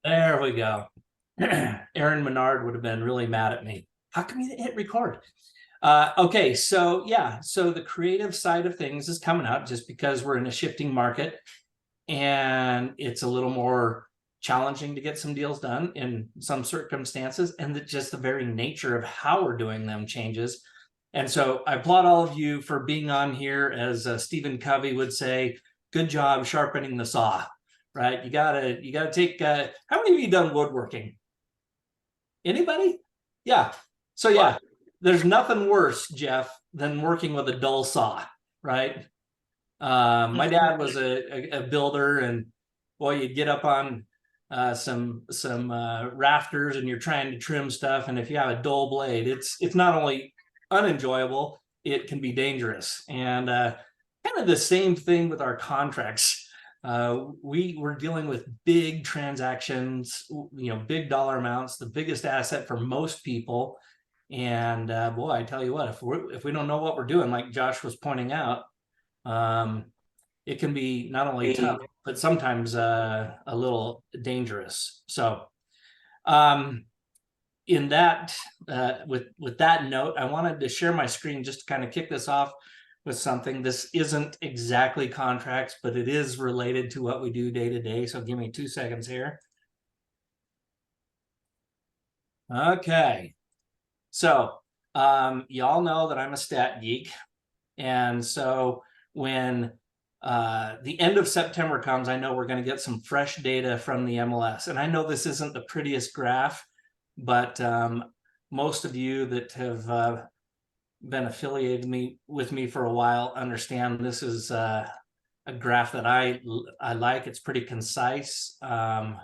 There we go. Aaron Menard would have been really mad at me. How come you didn't hit record? Okay, so yeah, so the creative side of things is coming out just because we're in a shifting market and it's a little more challenging to get some deals done in some circumstances, and just the very nature of how we're doing them changes. And so I applaud all of you for being on here. As Stephen Covey would say, good job sharpening the saw, right? You gotta take, how many of you done woodworking? Anybody? Yeah. So yeah, there's nothing worse, Jeff, than working with a dull saw, right? My dad was a builder, and boy, you'd get up on some rafters, and you're trying to trim stuff, and if you have a dull blade, it's not only unenjoyable, it can be dangerous. And kind of the same thing with our contracts. We were dealing with big transactions, big dollar amounts, the biggest asset for most people. And boy, I tell you what, if we don't know what we're doing, like Josh was pointing out, it can be not only tough, but sometimes a little dangerous. So in that, with that note, I wanted to share my screen just to kind of kick this off with something. This isn't exactly contracts, but it is related to what we do day to day. So give me 2 seconds here. Okay. So y'all know that I'm a stat geek. And so when the end of September comes, I know we're going to get some fresh data from the MLS. And I know this isn't the prettiest graph, but most of you that have been affiliated with me for a while understand this is a graph that I like. It's pretty concise. Well,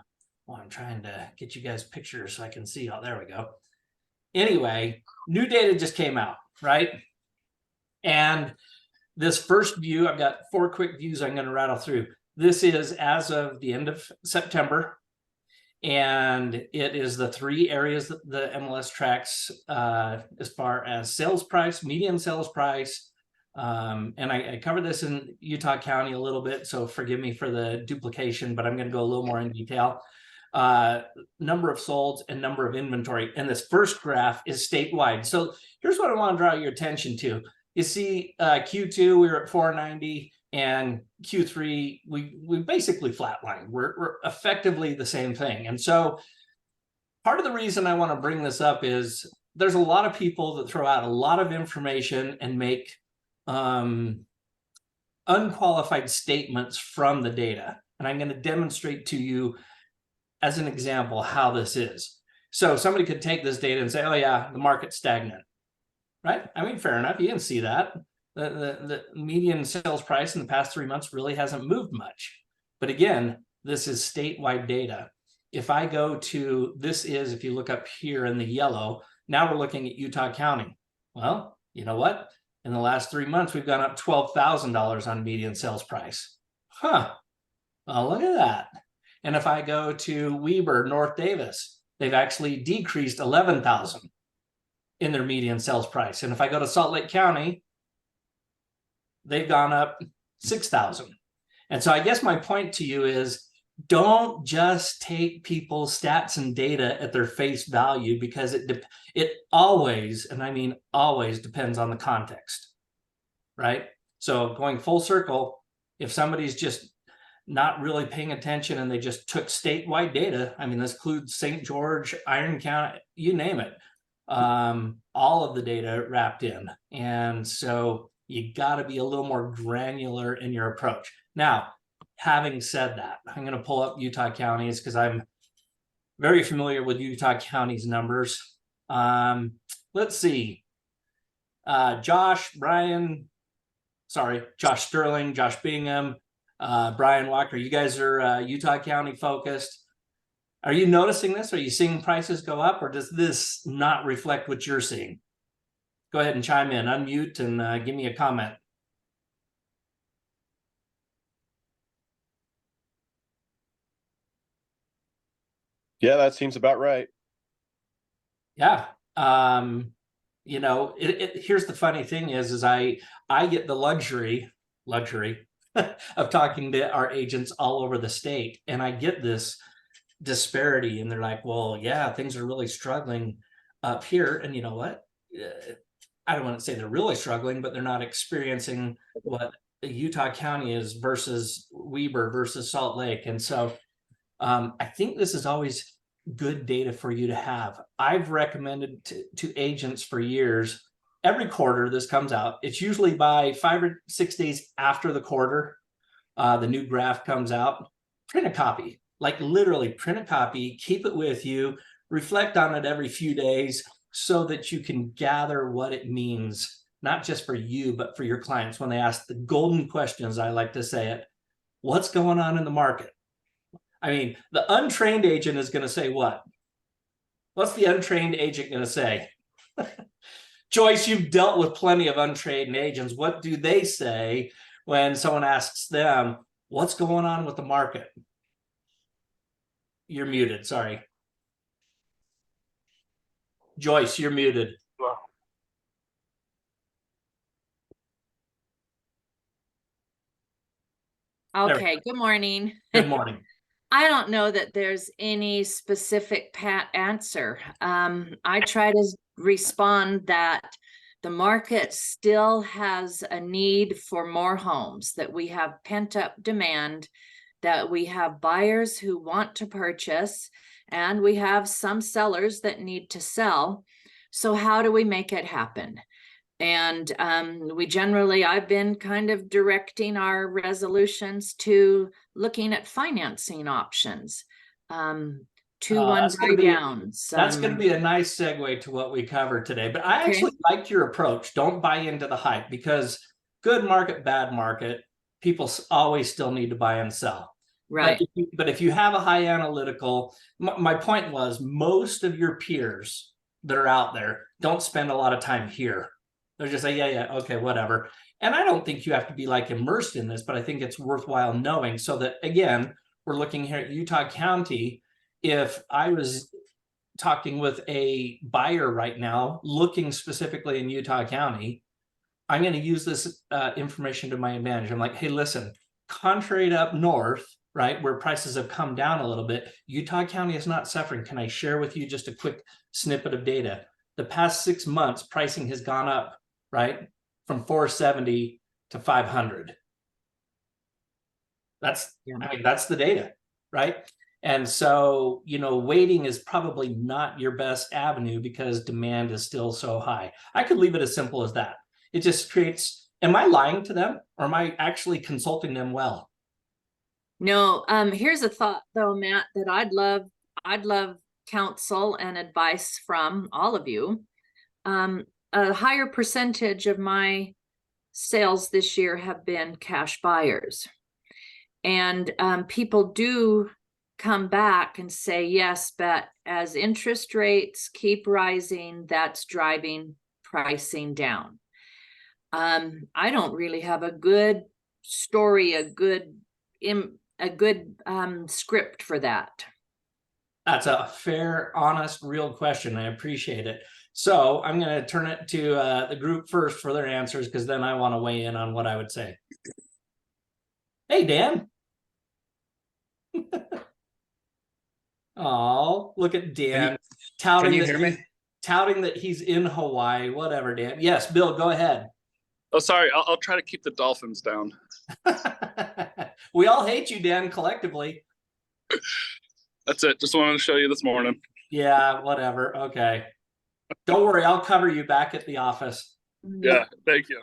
I'm trying to get you guys pictures so I can see. Oh, there we go. Anyway, new data just came out, right? And this first view, I've got 4 quick views I'm going to rattle through. This is as of the end of September, and it is the 3 areas that the MLS tracks as far as sales price, median sales price, and I covered this in Utah County a little bit, so forgive me for the duplication, but I'm going to go a little more in detail. Number of solds and number of inventory. And this first graph is statewide. So here's what I want to draw your attention to. You see Q2, we were at 490, and Q3, we basically flatlined. We're effectively the same thing. And so part of the reason I want to bring this up is there's a lot of people that throw out a lot of information and make unqualified statements from the data. And I'm going to demonstrate to you as an example how this is. So somebody could take this data and say, oh yeah, the market's stagnant, right? I mean, fair enough, you can see that. The median sales price in the past 3 months really hasn't moved much. But again, this is statewide data. If I go to, this is, if you look up here in the yellow, now we're looking at Utah County. Well, you know what? In the last 3 months, we've gone up $12,000 on median sales price. Huh, well, look at that. And if I go to Weber, North Davis, they've actually decreased 11,000 in their median sales price. And if I go to Salt Lake County, they've gone up 6,000. And so I guess my point to you is, don't just take people's stats and data at their face value, because it always, and I mean always, depends on the context, right? So going full circle, if somebody's just not really paying attention and they just took statewide data, I mean, this includes St. George, Iron County, you name it, all of the data wrapped in. And so you got to be a little more granular in your approach. Now, having said that, I'm going to pull up Utah Counties because I'm very familiar with Utah County's numbers. Let's see. Josh Sterling, Josh Bingham, Brian Walker, you guys are Utah County focused. Are you noticing this? Are you seeing prices go up, or does this not reflect what you're seeing? Go ahead and chime in, unmute, and give me a comment. Yeah, that seems about right. Yeah. Here's the funny thing is I get the luxury of talking to our agents all over the state, and I get this disparity, and they're like, well, yeah, things are really struggling up here. And you know what? I don't want to say they're really struggling, but they're not experiencing what Utah County is versus Weber versus Salt Lake. And so I think this is always good data for you to have. I've recommended to agents for years, every quarter this comes out. It's usually by 5 or 6 days after the quarter, the new graph comes out. Print a copy, like literally print a copy, keep it with you, reflect on it every few days so that you can gather what it means, not just for you, but for your clients when they ask the golden questions, I like to say it. What's going on in the market? I mean, the untrained agent is going to say what? What's the untrained agent going to say? Joyce, you've dealt with plenty of untrained agents. What do they say when someone asks them, what's going on with the market? You're muted, sorry. Joyce, you're muted. Okay, good morning. Good morning. I don't know that there's any specific pat answer. I try to respond that the market still has a need for more homes, that we have pent up demand, that we have buyers who want to purchase, and we have some sellers that need to sell. So how do we make it happen? And I've been kind of directing our resolutions to looking at financing options, 2-1 breakdowns. That's going to be a nice segue to what we covered today. But I actually liked your approach. Don't buy into the hype, because good market, bad market, people always still need to buy and sell. Right. But if you have a high analytical, my point was most of your peers that are out there don't spend a lot of time here. They're just like, yeah, okay, whatever. And I don't think you have to be like immersed in this, but I think it's worthwhile knowing, so that, again, we're looking here at Utah County. If I was talking with a buyer right now, looking specifically in Utah County, I'm going to use this information to my advantage. I'm like, hey, listen, contrary to up north, right, where prices have come down a little bit, Utah County is not suffering. Can I share with you just a quick snippet of data? The past 6 months, pricing has gone up, right, from 470 to 500. That's, I mean, that's the data, right? And so, you know, waiting is probably not your best avenue because demand is still so high. I could leave it as simple as that. It just creates, am I lying to them, or am I actually consulting them well? No, here's a thought though, Matt, that I'd love counsel and advice from all of you. A higher percentage of my sales this year have been cash buyers. And people do come back and say, yes, but as interest rates keep rising, that's driving pricing down. I don't really have a good story, a good script for that. That's a fair, honest, real question. I appreciate it. So I'm going to turn it to the group first for their answers, because then I want to weigh in on what I would say. Hey, Dan. Oh, look at Dan. Can you hear me? Touting that he's in Hawaii. Whatever, Dan. Yes, Bill, go ahead. Oh, sorry. I'll try to keep the dolphins down. We all hate you, Dan, collectively. That's it. Just wanted to show you this morning. Yeah, whatever. Okay. Don't worry. I'll cover you back at the office. Yeah, thank you.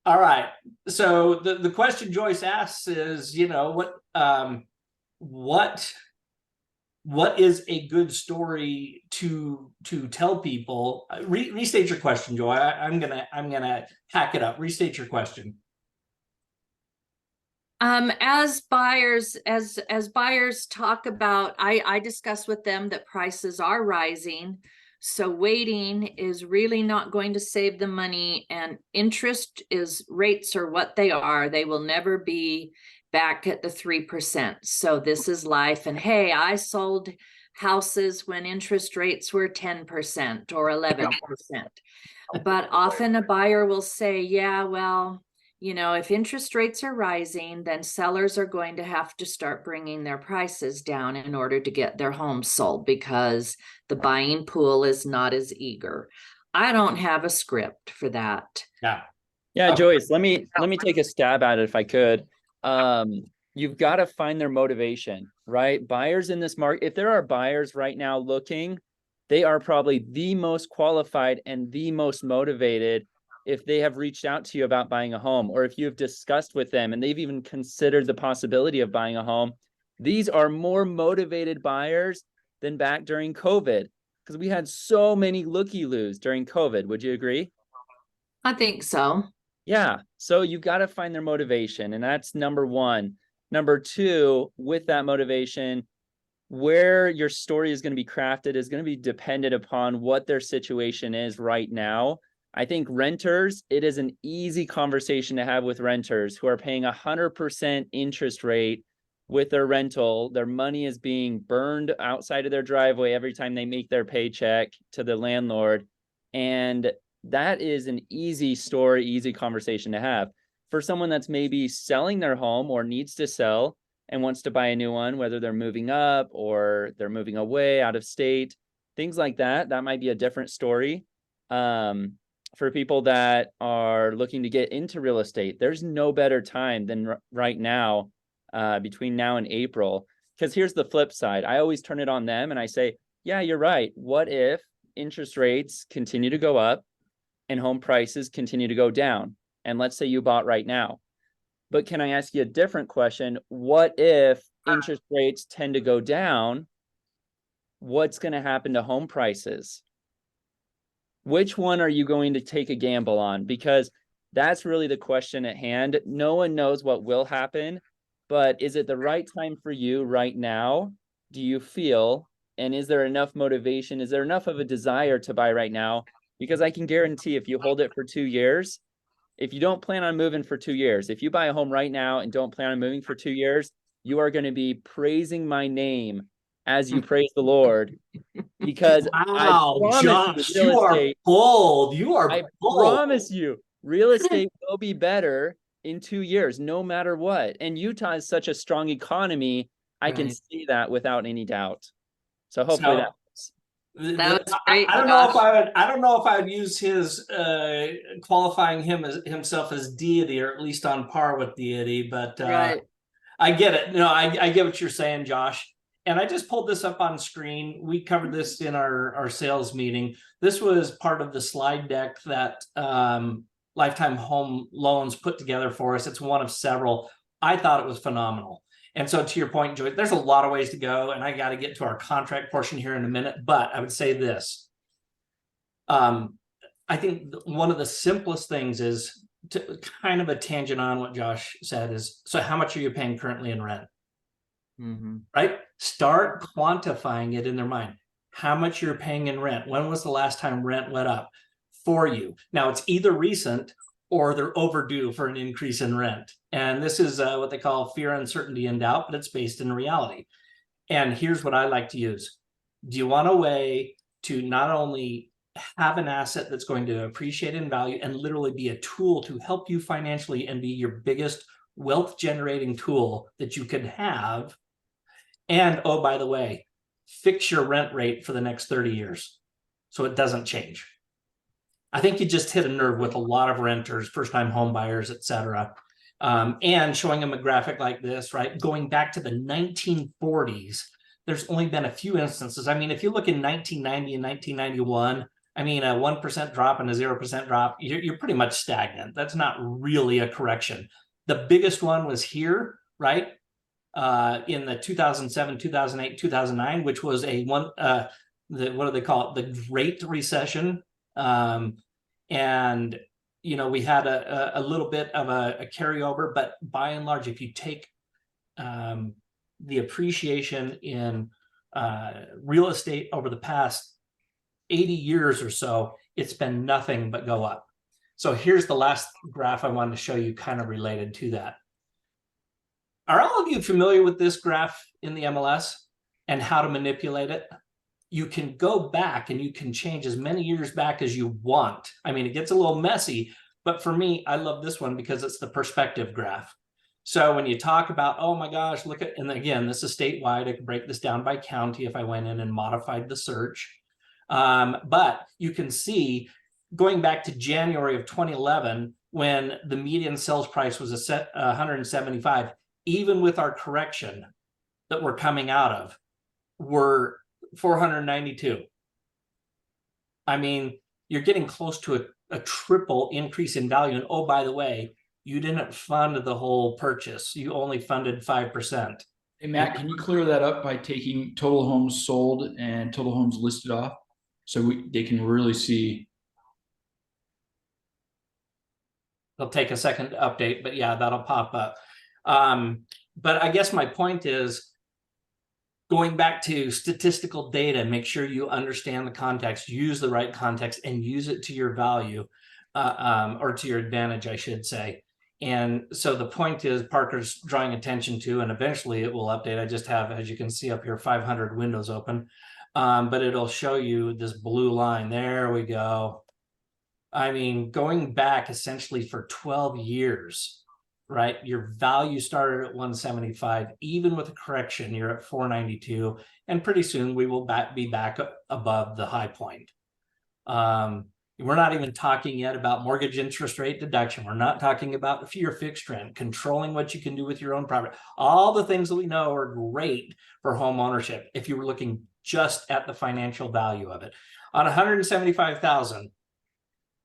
All right. So the question Joyce asks is, you know, what is a good story to tell people? Restate your question, Joy. I'm gonna hack it up. Restate your question. As buyers talk about, I discuss with them that prices are rising. So waiting is really not going to save the money, and rates are what they are. They will never be back at the 3%. So this is life. And hey, I sold houses when interest rates were 10% or 11%. But often a buyer will say, yeah, well, you know, if interest rates are rising, then sellers are going to have to start bringing their prices down in order to get their homes sold because the buying pool is not as eager. I don't have a script for that. Yeah. Yeah, Okay. Joyce, let me take a stab at it if I could. You've got to find their motivation, right? Buyers in this market, if there are buyers right now looking, they are probably the most qualified and the most motivated if they have reached out to you about buying a home, or if you've discussed with them and they've even considered the possibility of buying a home. These are more motivated buyers than back during COVID, because we had so many looky-loos during COVID. Would you agree? I think so. Yeah. So you've got to find their motivation, and that's number one. Number two, with that motivation, where your story is going to be crafted is going to be dependent upon what their situation is right now. I think renters, it is an easy conversation to have with renters who are paying 100% interest rate with their rental. Their money is being burned outside of their driveway every time they make their paycheck to the landlord. And that is an easy story, easy conversation to have. For someone that's maybe selling their home or needs to sell and wants to buy a new one, whether they're moving up or they're moving away out of state, things like that, that might be a different story. For people that are looking to get into real estate, there's no better time than right now, between now and April. Because here's the flip side. I always turn it on them and I say, yeah, you're right. What if interest rates continue to go up and home prices continue to go down? And let's say you bought right now. But can I ask you a different question? What if interest rates tend to go down? What's going to happen to home prices? Which one are you going to take a gamble on? Because that's really the question at hand. No one knows what will happen, but is it the right time for you right now? Do you feel? And is there enough motivation? Is there enough of a desire to buy right now? Because I can guarantee if you hold it for 2 years, if you don't plan on moving for 2 years, if you buy a home right now and don't plan on moving for 2 years, you are going to be praising my name as you praise the Lord. Because Wow, I Josh, you, real you are estate, bold. You are I bold. promise you, real estate will be better in 2 years, no matter what. And Utah is such a strong economy. I can Right. see that without any doubt. So hopefully that. That was great, I don't know if Josh. I don't know if I would use his qualifying himself as deity, or at least on par with deity, but Right. I get it. No, I get what you're saying, Josh. And I just pulled this up on screen. We covered this in our sales meeting. This was part of the slide deck that Lifetime Home Loans put together for us. It's one of several. I thought it was phenomenal. And so to your point, Joy, there's a lot of ways to go, and I got to get to our contract portion here in a minute, but I would say this. I think one of the simplest things is to kind of a tangent on what Josh said is, so how much are you paying currently in rent? Mm-hmm. Right? Start quantifying it in their mind. How much you're paying in rent? When was the last time rent went up for you? Now it's either recent or they're overdue for an increase in rent. And this is what they call fear, uncertainty, and doubt, but it's based in reality. And here's what I like to use. Do you want a way to not only have an asset that's going to appreciate in value and literally be a tool to help you financially and be your biggest wealth generating tool that you could have? And oh, by the way, fix your rent rate for the next 30 years so it doesn't change. I think you just hit a nerve with a lot of renters, first-time home buyers, et cetera. And showing them a graphic like this, right? Going back to the 1940s, there's only been a few instances. I mean, if you look in 1990 and 1991, I mean, a 1% drop and a 0% drop, you're pretty much stagnant. That's not really a correction. The biggest one was here, right? In the 2007, 2008, 2009, which was what do they call it? The Great Recession. And, you know, we had a little bit of a carryover, but by and large, if you take the appreciation in real estate over the past 80 years or so, it's been nothing but go up. So here's the last graph I wanted to show you kind of related to that. Are all of you familiar with this graph in the MLS and how to manipulate it? You can go back and you can change as many years back as you want. I mean, it gets a little messy, But for me, I love this one because it's the perspective graph. So when you talk about, oh my gosh, look at, and again, this is statewide. I could break this down by county if I went in and modified the search. But you can see going back to January of 2011, when the median sales price was a set 175, even with our correction that we're coming out of, we're 492. I mean, you're getting close to a triple increase in value. And oh, by the way, you didn't fund the whole purchase. You only funded 5%. Hey, Matt, can you clear that up by taking total homes sold and total homes listed off? So they can really see. It'll take a second to update, but yeah, that'll pop up. But I guess my point is, going back to statistical data, make sure you understand the context, use the right context, and use it to your value, or to your advantage, I should say. And so the point is, Parker's drawing attention to, and eventually it will update. I just have, as you can see up here, 500 windows open, but it'll show you this blue line. There we go. I mean, going back essentially for 12 years, right? Your value started at 175, even with a correction, you're at 492, and pretty soon we will be back above the high point. We're not even talking yet about mortgage interest rate deduction. We're not talking about your fixed rent, controlling what you can do with your own property. All the things that we know are great for home ownership if you were looking just at the financial value of it. On 175,000,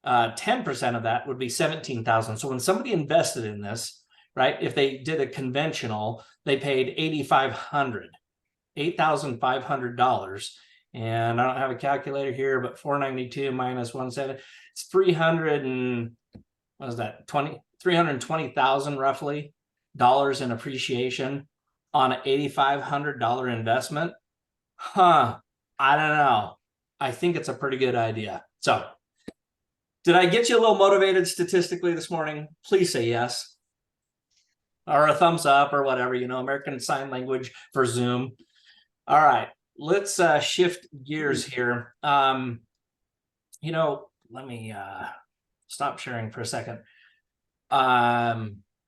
10% of that would be 17,000. So when somebody invested in this, right, if they did a conventional, they paid $8,500. And I don't have a calculator here, but 492 minus 170, it's 300 and what is that? 320,000 roughly dollars in appreciation on an $8,500 investment. I don't know. I think it's a pretty good idea. So did I get you a little motivated statistically this morning? Please say yes. Or a thumbs up or whatever, American Sign Language for Zoom. All right, let's shift gears here. Let me stop sharing for a second.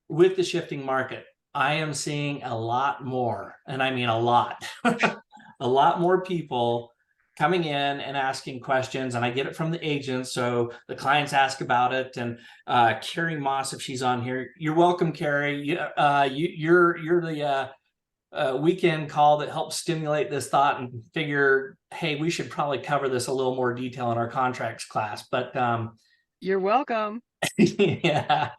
With the shifting market, I am seeing a lot more, and I mean a lot, a lot more people coming in and asking questions, and I get it from the agents, so the clients ask about it. And Carrie Moss, if she's on here, you're welcome, Carrie. You're the weekend call that helps stimulate this thought and figure, hey, we should probably cover this a little more detail in our contracts class. But you're welcome. Yeah,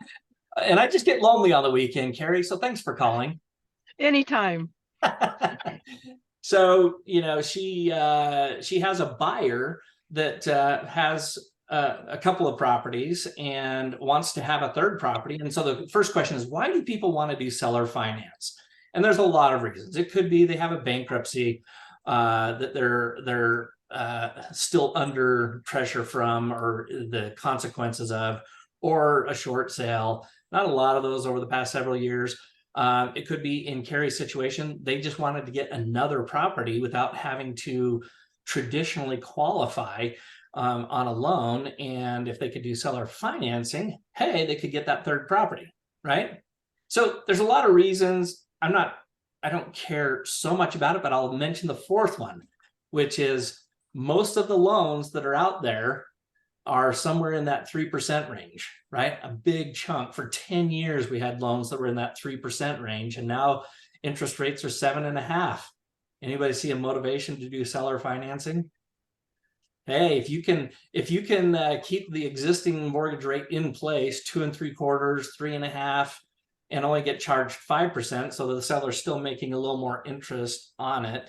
and I just get lonely on the weekend, Carrie. So thanks for calling. Anytime. So, she has a buyer that has a couple of properties and wants to have a third property. And so the first question is, why do people want to do seller finance? And there's a lot of reasons. It could be they have a bankruptcy that they're still under pressure from, or the consequences of, or a short sale. Not a lot of those over the past several years. It could be, in Carrie's situation, they just wanted to get another property without having to traditionally qualify on a loan. And if they could do seller financing, hey, they could get that third property, right? So there's a lot of reasons. I don't care so much about it, but I'll mention the fourth one, which is most of the loans that are out there are somewhere in that 3% range, right? A big chunk. For 10 years, we had loans that were in that 3% range, and now interest rates are 7.5%. Anybody see a motivation to do seller financing? Hey, if you can keep the existing mortgage rate in place, 2 3/4, 3.5%, and only get charged 5%, so the seller's still making a little more interest on it,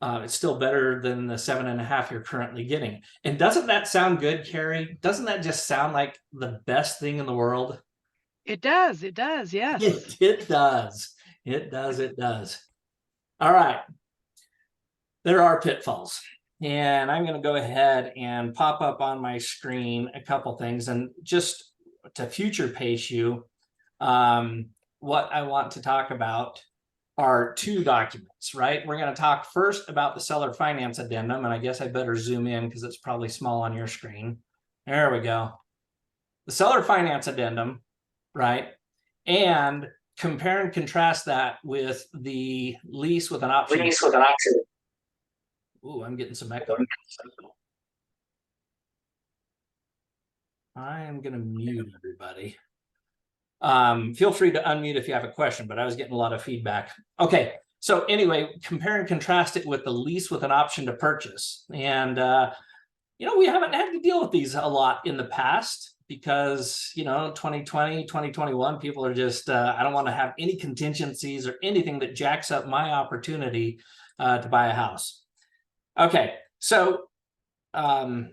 it's still better than the 7.5% you're currently getting. And doesn't that sound good, Carrie? Doesn't that just sound like the best thing in the world? It does. It does. Yes. It does. It does. It does. All right. There are pitfalls. And I'm going to go ahead and pop up on my screen a couple things. And just to future pace you, what I want to talk about are two documents, right? We're going to talk first about the seller finance addendum, and I guess I better zoom in because it's probably small on your screen. There we go. the seller finance addendum, right? And compare and contrast that with the lease with an option. Ooh, I'm getting some echo. I am going to mute everybody. Feel free to unmute if you have a question, but I was getting a lot of feedback. Okay, so anyway, compare and contrast it with the lease with an option to purchase. And, you know, we haven't had to deal with these a lot in the past because, you know, 2020, 2021, people are just, I don't want to have any contingencies or anything that jacks up my opportunity to buy a house. Okay, so the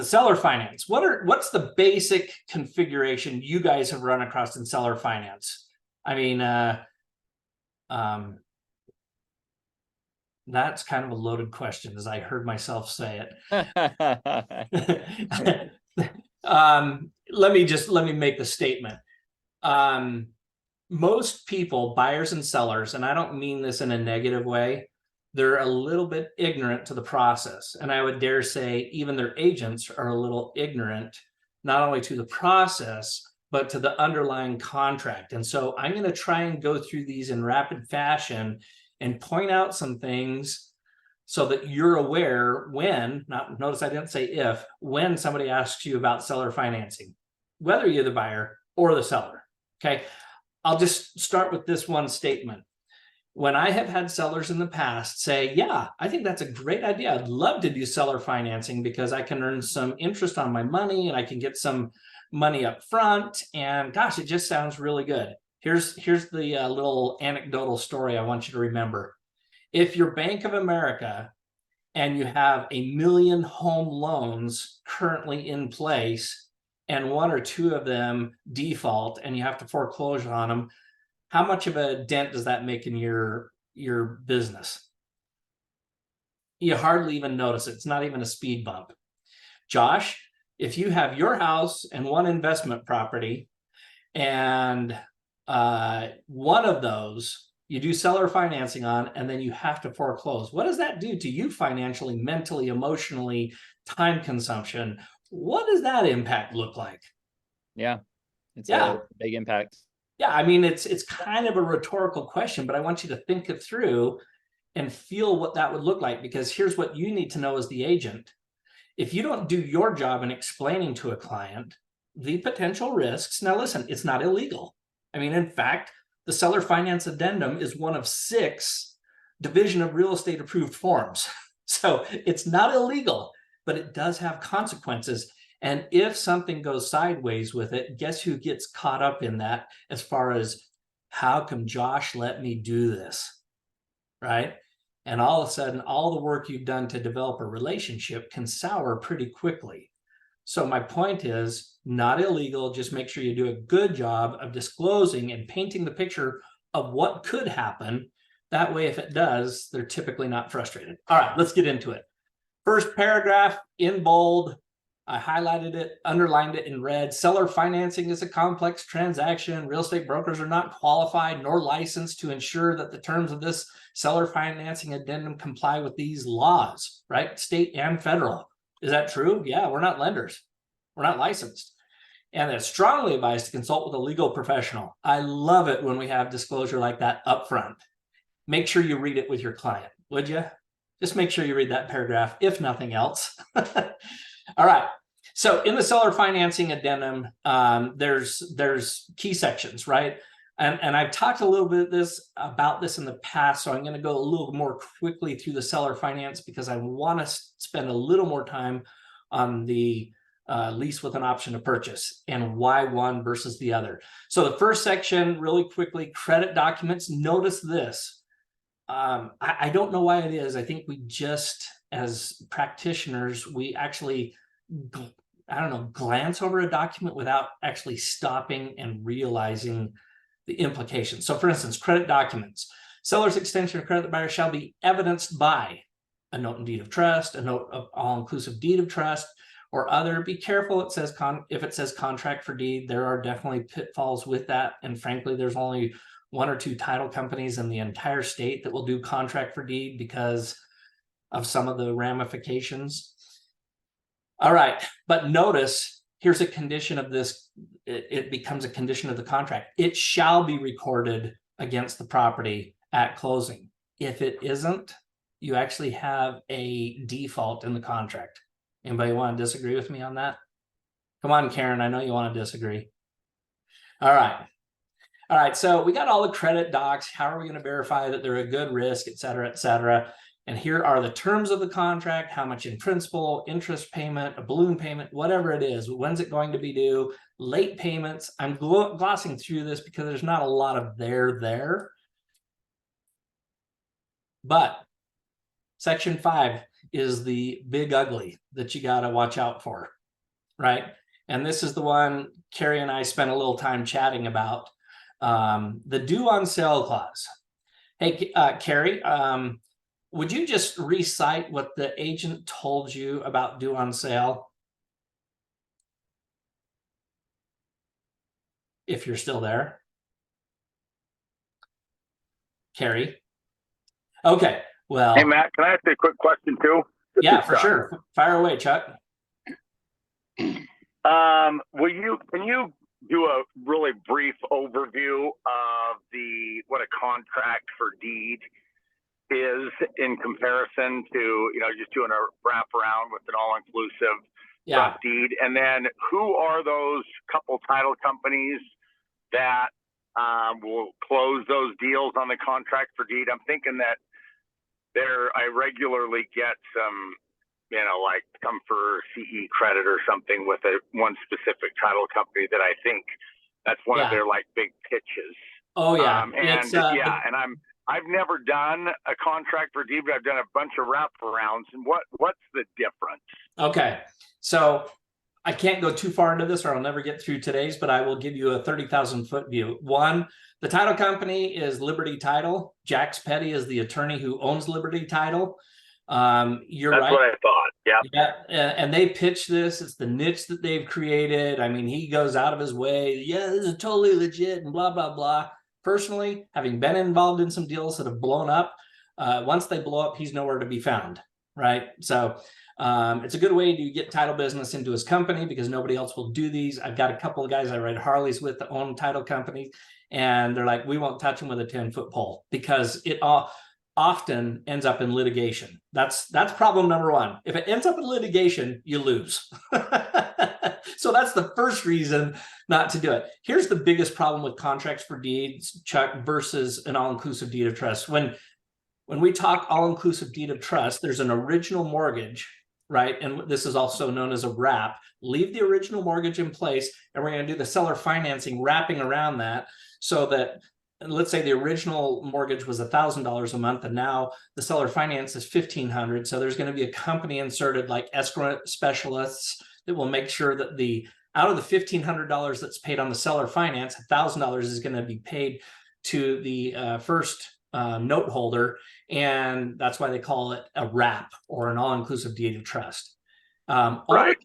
seller finance, what's the basic configuration you guys have run across in seller finance? I mean, that's kind of a loaded question, as I heard myself say it. Let me make the statement. Most people, buyers and sellers, and I don't mean this in a negative way, they're a little bit ignorant to the process. And I would dare say even their agents are a little ignorant, not only to the process, but to the underlying contract. And so I'm going to try and go through these in rapid fashion and point out some things so that you're aware when, notice I didn't say if, when somebody asks you about seller financing, whether you're the buyer or the seller. Okay. I'll just start with this one statement. When I have had sellers in the past say, yeah, I think that's a great idea. I'd love to do seller financing because I can earn some interest on my money and I can get some money up front. And gosh, it just sounds really good. Here's the little anecdotal story I want you to remember. If you're Bank of America and you have 1 million home loans currently in place and 1 or 2 of them default and you have to foreclose on them, how much of a dent does that make in your business? You hardly even notice it. It's not even a speed bump. Josh, if you have your house and 1 investment property and 1 of those you do seller financing on, and then you have to foreclose, what does that do to you financially, mentally, emotionally, time consumption? What does that impact look like? Yeah, it's Yeah. a big impact. Yeah, I mean, it's kind of a rhetorical question, but I want you to think it through and feel what that would look like, because here's what you need to know as the agent. If you don't do your job in explaining to a client the potential risks, now listen, it's not illegal. I mean, in fact, the seller finance addendum is one of 6 Division of Real Estate approved forms. So it's not illegal, but it does have consequences. And if something goes sideways with it, guess who gets caught up in that as far as how come Josh let me do this, right? And all of a sudden, all the work you've done to develop a relationship can sour pretty quickly. So my point is not illegal. Just make sure you do a good job of disclosing and painting the picture of what could happen. That way, if it does, they're typically not frustrated. All right, let's get into it. First paragraph in bold. I highlighted it, underlined it in red. Seller financing is a complex transaction. Real estate brokers are not qualified nor licensed to ensure that the terms of this seller financing addendum comply with these laws, right? State and federal. Is that true? Yeah, we're not lenders. We're not licensed. And it's strongly advised to consult with a legal professional. I love it when we have disclosure like that up front. Make sure you read it with your client, would you? Just make sure you read that paragraph, if nothing else. All right. So in the seller financing addendum, there's key sections, right? And I've talked a little bit about this in the past, so I'm going to go a little more quickly through the seller finance because I want to spend a little more time on the lease with an option to purchase and why one versus the other. So the first section, really quickly, credit documents. Notice this. I don't know why it is. I think we just, as practitioners, we actually, I don't know, glance over a document without actually stopping and realizing the implications. So for instance, credit documents. Seller's extension of credit to the buyer shall be evidenced by a note and deed of trust, a note of all-inclusive deed of trust, or other. Be careful, it says if it says contract for deed, there are definitely pitfalls with that. And frankly, there's only 1 or 2 title companies in the entire state that will do contract for deed because of some of the ramifications. All right, but notice here's a condition of this, it becomes a condition of the contract. It shall be recorded against the property at closing. If it isn't, you actually have a default in the contract. Anybody want to disagree with me on that? Come on, Karen, I know you want to disagree. All right. All right, so we got all the credit docs. How are we going to verify that they're a good risk, et cetera, et cetera? And here are the terms of the contract, how much in principal, interest payment, a balloon payment, whatever it is. When's it going to be due? Late payments. I'm glossing through this because there's not a lot of there. But section 5 is the big ugly that you got to watch out for, right? And this is the one Carrie and I spent a little time chatting about, the due on sale clause. Hey, Carrie, would you just recite what the agent told you about due on sale? If you're still there. Carrie? Okay, well. Hey, Matt, can I ask you a quick question too? Yeah, for sure. Fire away, Chuck. Can you do a really brief overview of what a contract for deed is in comparison to, just doing a wraparound with an all-inclusive deed? And then who are those couple title companies that will close those deals on the contract for deed? I'm thinking that I regularly get some, like come for CE credit or something with one specific title company that I think that's one of their like big pitches. Oh yeah. I've never done a contract for deed, but I've done a bunch of wraparounds. And what's the difference? Okay, so I can't go too far into this or I'll never get through today's, but I will give you a 30,000 foot view. One, the title company is Liberty Title. Jax Petty is the attorney who owns Liberty Title. You're right. That's what I thought. Yeah. And they pitch this. It's the niche that they've created. I mean, he goes out of his way. Yeah, this is totally legit and blah, blah, blah. Personally, having been involved in some deals that have blown up, once they blow up, he's nowhere to be found. Right. So it's a good way to get title business into his company because nobody else will do these. I've got a couple of guys I ride Harleys with that own title companies, and they're like, we won't touch them with a 10-foot pole because it often ends up in litigation. That's problem number one. If it ends up in litigation, you lose. So that's the first reason not to do it. Here's the biggest problem with contracts for deeds, Chuck, versus an all-inclusive deed of trust. When we talk all-inclusive deed of trust, there's an original mortgage, right? And this is also known as a wrap. Leave the original mortgage in place, and we're going to do the seller financing wrapping around that so that, let's say the original mortgage was $1,000 a month, and now the seller finance is $1,500. So there's going to be a company inserted like escrow specialists that will make sure that out of the $1,500 that's paid on the seller finance, $1,000 is going to be paid to the first note holder, and that's why they call it a wrap or an all-inclusive deed of trust. Right.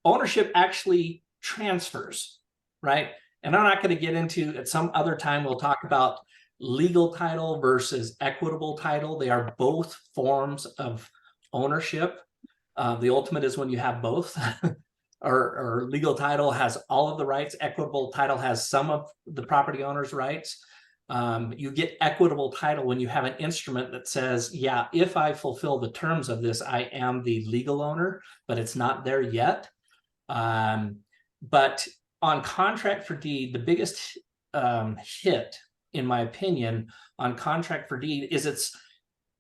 Ownership actually transfers, right? And I'm not going to get into, at some other time, we'll talk about legal title versus equitable title. They are both forms of ownership. The ultimate is when you have both. or legal title has all of the rights. Equitable title has some of the property owner's rights. You get equitable title when you have an instrument that says, yeah, if I fulfill the terms of this, I am the legal owner, but it's not there yet. But on contract for deed, the biggest hit, in my opinion, on contract for deed is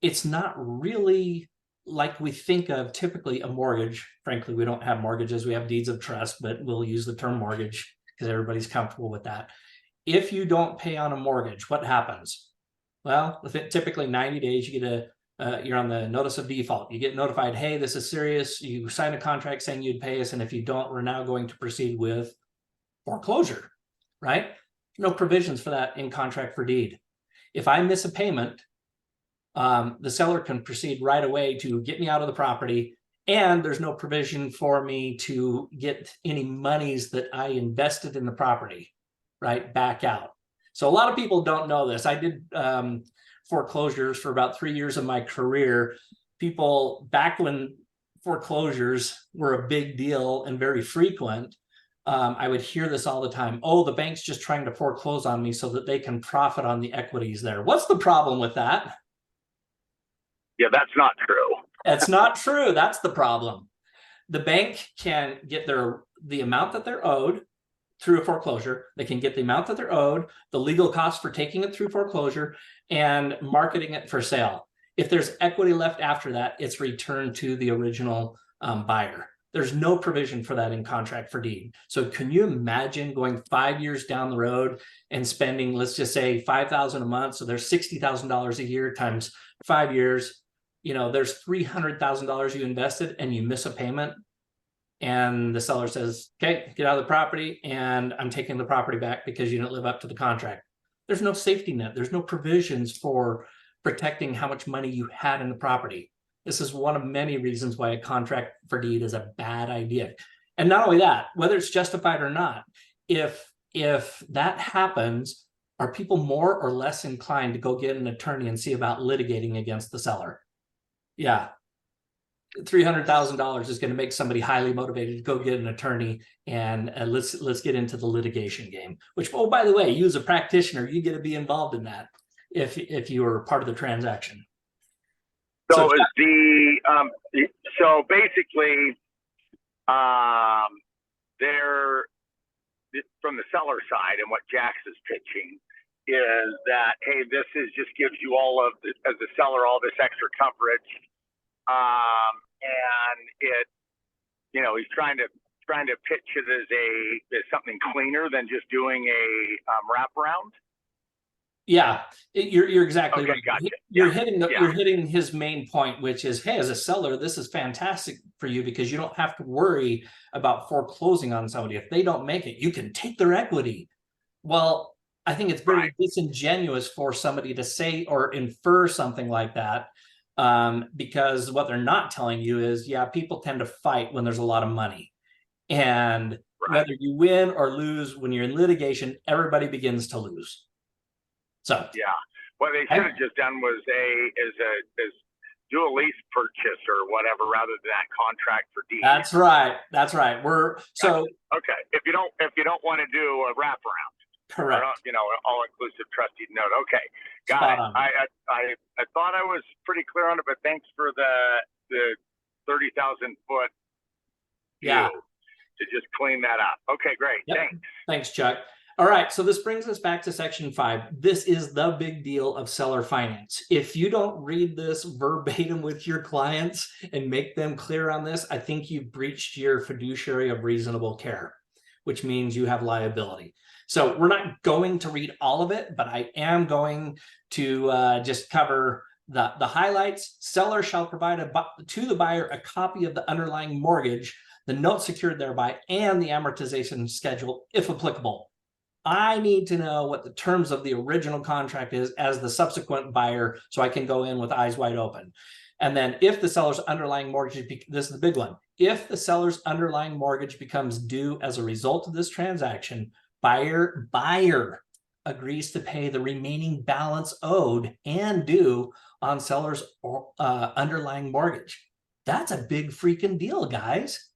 it's not really like we think of typically a mortgage. Frankly, we don't have mortgages. We have deeds of trust, but we'll use the term mortgage because everybody's comfortable with that. If you don't pay on a mortgage, what happens? Well, within typically 90 days, you get you're on the notice of default. You get notified, hey, this is serious. You sign a contract saying you'd pay us, and if you don't, we're now going to proceed with foreclosure, right? No provisions for that in contract for deed. If I miss a payment, the seller can proceed right away to get me out of the property, and there's no provision for me to get any monies that I invested in the property, right, back out. So a lot of people don't know this. I did foreclosures for about 3 years of my career. People, back when foreclosures were a big deal and very frequent, I would hear this all the time. Oh, the bank's just trying to foreclose on me so that they can profit on the equities there. What's the problem with that? Yeah, that's not true. That's not true. That's the problem. The bank can get the amount that they're owed through a foreclosure. They can get the amount that they're owed, the legal costs for taking it through foreclosure, and marketing it for sale. If there's equity left after that, it's returned to the original buyer. There's no provision for that in contract for deed. So can you imagine going 5 years down the road and spending, let's just say $5,000 a month. So there's $60,000 a year times 5 years. You know, there's $300,000 you invested and you miss a payment. And the seller says, okay, get out of the property and I'm taking the property back because you didn't live up to the contract. There's no safety net. There's no provisions for protecting how much money you had in the property. This is one of many reasons why a contract for deed is a bad idea. And not only that, whether it's justified or not, if that happens, are people more or less inclined to go get an attorney and see about litigating against the seller? Yeah. $300,000 is going to make somebody highly motivated to go get an attorney and let's get into the litigation game, which, oh, by the way, you as a practitioner, you get to be involved in that if you were part of the transaction. So is so basically, there from the seller side, and what Jax is pitching is that, hey, this just gives you all of this, as a seller, all this extra coverage, and it, you know, he's trying to pitch it as something cleaner than just doing a wraparound. Yeah, you're exactly Okay, right. gotcha. You're hitting his main point, which is, hey, as a seller, this is fantastic for you because you don't have to worry about foreclosing on somebody. If they don't make it, you can take their equity. Well, I think it's very disingenuous for somebody to say or infer something like that, because what they're not telling you is, yeah, people tend to fight when there's a lot of money. And whether you win or lose, when you're in litigation, everybody begins to lose. So yeah, what they should have just done was do a lease purchase or whatever rather than that contract for deed. That's right. That's right. Okay. If you don't want to do a wraparound, correct. You know, all inclusive trust deed note. Okay, got it. I thought I was pretty clear on it, but thanks for the 30,000 foot view to just clean that up. Okay, great. Yep. Thanks. Thanks, Chuck. All right, so this brings us back to section 5. This is the big deal of seller finance. If you don't read this verbatim with your clients and make them clear on this, I think you've breached your fiduciary of reasonable care, which means you have liability. So we're not going to read all of it, but I am going to just cover the highlights. Seller shall provide to the buyer a copy of the underlying mortgage, the note secured thereby, and the amortization schedule, if applicable. I need to know what the terms of the original contract is as the subsequent buyer, so I can go in with eyes wide open. And then if the seller's underlying mortgage, this is the big one. If the seller's underlying mortgage becomes due as a result of this transaction, buyer agrees to pay the remaining balance owed and due on seller's underlying mortgage. That's a big freaking deal, guys.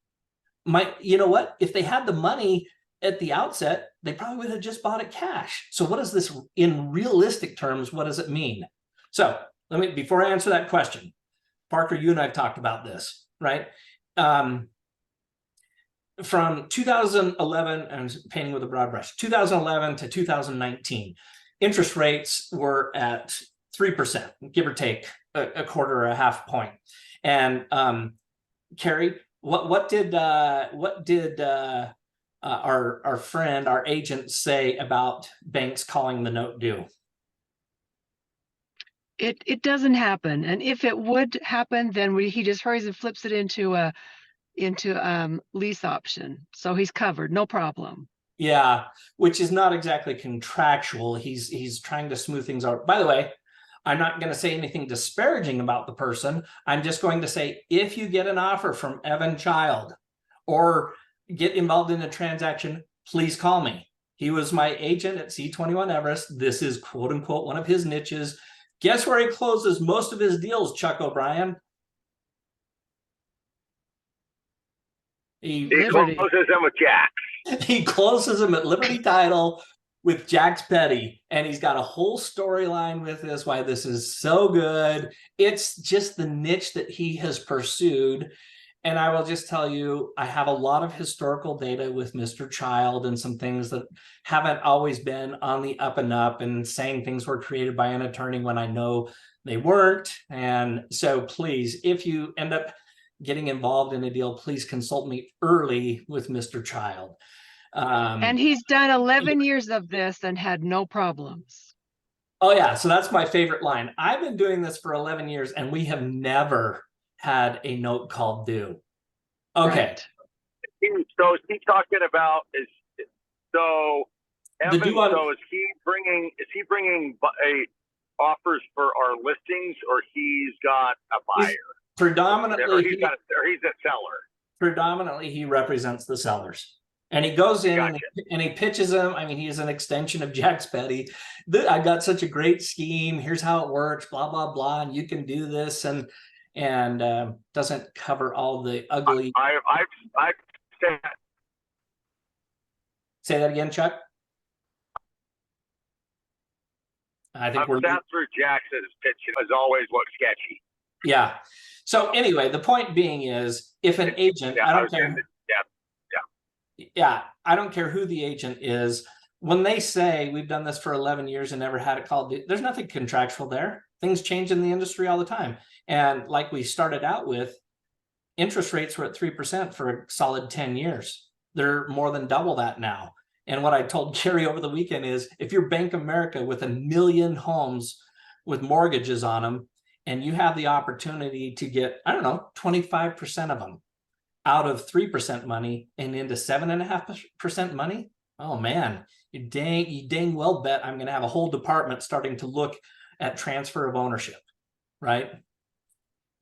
You know what? If they had the money at the outset, they probably would have just bought it cash. So what does this, in realistic terms, what does it mean? So before I answer that question, Parker, you and I have talked about this, right? From 2011, and painting with a broad brush, 2011 to 2019, interest rates were at 3%, give or take a quarter or a half point. And Carrie, what did our friend, our agent, say about banks calling the note due? It doesn't happen, and if it would happen, then he just hurries and flips it into a lease option, so he's covered, no problem. Yeah, which is not exactly contractual. He's trying to smooth things out. By the way, I'm not going to say anything disparaging about the person. I'm just going to say, if you get an offer from Evan Child or get involved in a transaction, please call me. He was my agent at C21 Everest. This is quote unquote one of his niches. Guess where he closes most of his deals, Chuck O'Brien? He He Liberty. closes him with Jack. he closes him at Liberty Title with Jack's Petty, and he's got a whole storyline with this, why this is so good. It's just the niche that he has pursued. And I will just tell you, I have a lot of historical data with Mr. Child and some things that haven't always been on the up and up, and saying things were created by an attorney when I know they weren't. And so please, if you end up getting involved in a deal, please consult me early with Mr. Child. And he's done 11 years of this and had no problems. Oh yeah, so that's my favorite line. I've been doing this for 11 years and we have never had a note called due. Okay. Right. So is he talking about so The Evan, due on- so is he bringing offers for our listings, or he's got a buyer? He's Or predominantly, he's a seller. predominantly he represents the sellers. And he goes in Gotcha. and he pitches them. I mean, he's an extension of Jack's Petty. I got such a great scheme. Here's how it works, blah, blah, blah. And you can do this, and doesn't cover all the ugly. I've said Say that again, Chuck. I think we're sat through Jackson's pitch. As always, look sketchy. yeah. So anyway, the point being is, if an agent, I don't care. Yeah, I don't care who the agent is. When they say we've done this for 11 years and never had it called due, there's nothing contractual there. Things change in the industry all the time. And like we started out with, interest rates were at 3% for a solid 10 years. They're more than double that now. And what I told Jerry over the weekend is, if you're Bank of America with 1 million homes with mortgages on them, and you have the opportunity to get, I don't know, 25% of them out of 3% money and into 7.5% money, oh man, you dang well bet I'm going to have a whole department starting to look at transfer of ownership, right?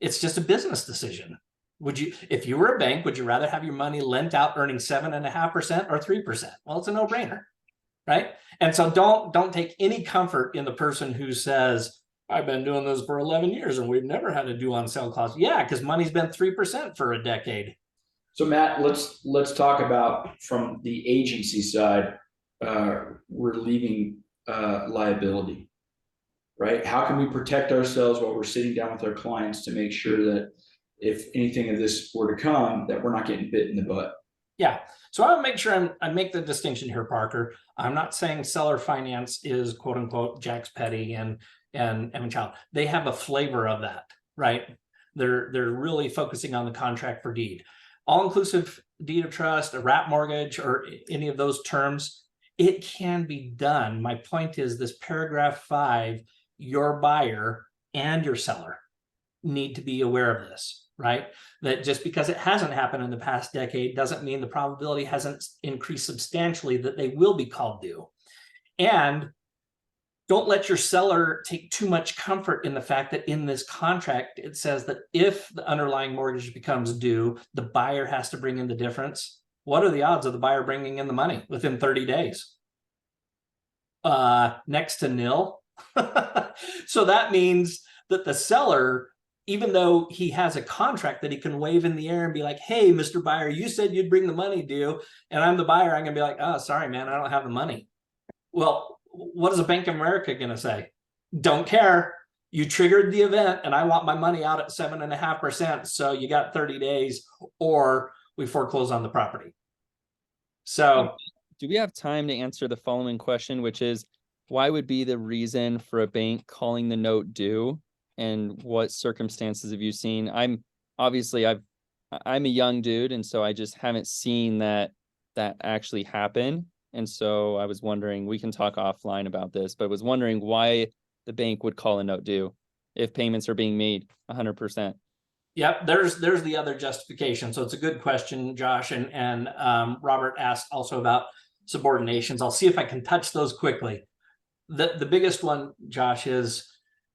It's just a business decision. Would you, if you were a bank, would you rather have your money lent out earning 7.5% or 3%? Well, it's a no-brainer, right? And so don't take any comfort in the person who says, I've been doing this for 11 years and we've never had a due on sale clause. Yeah, because money's been 3% for a decade. So Matt, let's talk about from the agency side, relieving liability, right? How can we protect ourselves while we're sitting down with our clients to make sure that if anything of this were to come, that we're not getting bit in the butt? Yeah. So I want to make sure I make the distinction here, Parker. I'm not saying seller finance is quote unquote Jack's Petty and Child. They have a flavor of that, right? They're really focusing on the contract for deed. All-inclusive deed of trust, a wrap mortgage, or any of those terms, it can be done. My point is this paragraph 5, your buyer and your seller need to be aware of this, right? That just because it hasn't happened in the past decade doesn't mean the probability hasn't increased substantially that they will be called due. And don't let your seller take too much comfort in the fact that in this contract, it says that if the underlying mortgage becomes due, the buyer has to bring in the difference. What are the odds of the buyer bringing in the money within 30 days? Next to nil. So that means that the seller, even though he has a contract that he can wave in the air and be like, hey, Mr. Buyer, you said you'd bring the money due, and I'm the buyer, I'm gonna be like, oh, sorry, man, I don't have the money. Well, what is a Bank of America going to say? Don't care. You triggered the event and I want my money out at 7.5%. So you got 30 days or we foreclose on the property. So do we have time to answer the following question, which is, why would be the reason for a bank calling the note due, and what circumstances have you seen? I'm a young dude, and so I just haven't seen that actually happen. And so I was wondering, we can talk offline about this, but I was wondering why the bank would call a note due if payments are being made 100%. Yep, there's the other justification. So it's a good question, Josh, and Robert asked also about subordinations. I'll see if I can touch those quickly. The biggest one, Josh, is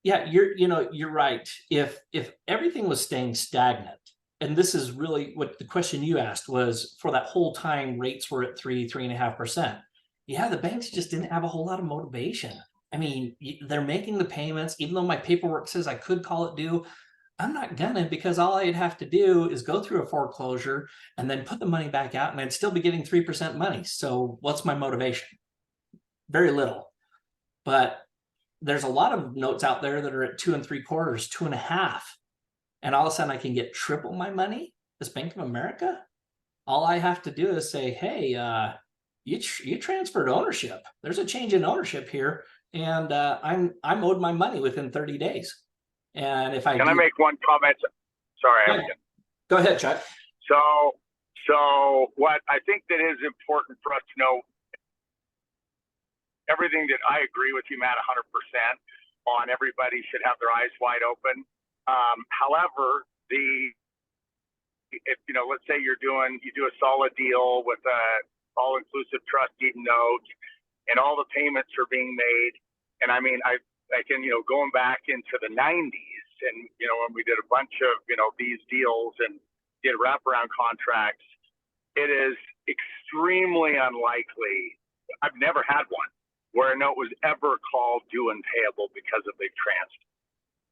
you're right. If everything was staying stagnant, and this is really what the question you asked was, for that whole time rates were at 3.5%. Yeah, the banks just didn't have a whole lot of motivation. I mean, they're making the payments, even though my paperwork says I could call it due. I'm not gonna, because all I'd have to do is go through a foreclosure and then put the money back out, and I'd still be getting 3% money. So what's my motivation? Very little. But there's a lot of notes out there that are at 2 3/4, 2.5. And all of a sudden I can get triple my money as Bank of America. All I have to do is say, hey, you transferred ownership. There's a change in ownership here, and I'm owed my money within 30 days. And if I Can I make one comment? Sorry, Yeah. Go ahead, Chuck. So what I think that is important for us to know, everything that I agree with you, Matt, 100% on, everybody should have their eyes wide open. However, if let's say you do a solid deal with a all-inclusive trust deed note, and all the payments are being made, and I mean, I can, going back into the 90s, and when we did a bunch of these deals and did wraparound contracts, it is extremely unlikely. I've never had one where a note was ever called due and payable because of big transfer.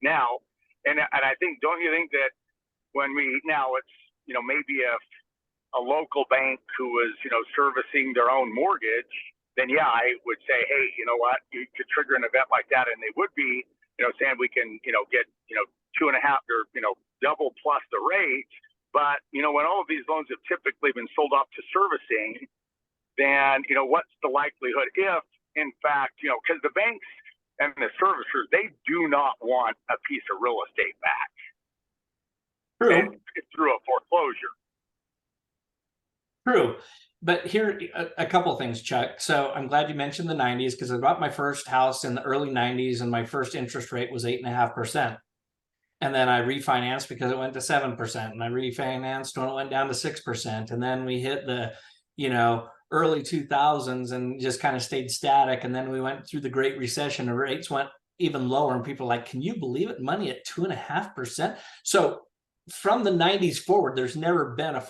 Now, and I think, don't you think that when it's maybe if a local bank who was servicing their own mortgage, then yeah, I would say, hey, you know what, you could trigger an event like that, and they would be saying we can get 2.5 or double plus the rate. But when all of these loans have typically been sold off to servicing, then what's the likelihood if, in fact, because the banks and the servicers, they do not want a piece of real estate back. True. Through a foreclosure. True. But here, a couple of things, Chuck. So I'm glad you mentioned the 90s, because I bought my first house in the early 90s, and my first interest rate was 8.5%. And then I refinanced because it went to 7%, and I refinanced when it went down to 6%. And then we hit the, early 2000s and just kind of stayed static. And then we went through the Great Recession, and rates went even lower, and people are like, can you believe it? Money at 2.5%. So from the 90s forward, there's never been a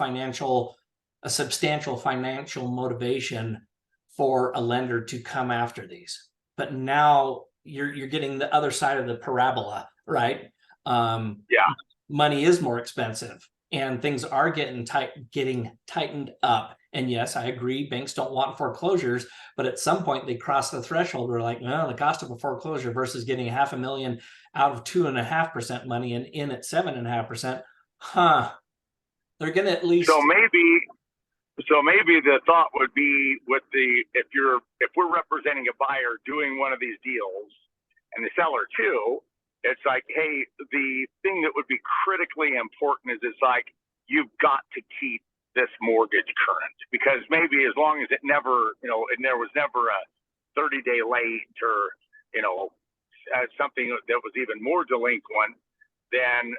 substantial financial motivation for a lender to come after these. But now you're getting the other side of the parabola, right? Yeah. Money is more expensive, and things are getting tightened up. And yes, I agree, banks don't want foreclosures, but at some point they cross the threshold. We're like, well, the cost of a foreclosure versus getting $500,000 out of 2.5% money and in at 7.5%. They're gonna at least. So maybe the thought would be if we're representing a buyer doing one of these deals, and the seller too, it's like, hey, the thing that would be critically important is it's like, you've got to keep this mortgage current, because maybe as long as it never, and there was never a 30-day late or, something that was even more delinquent, then,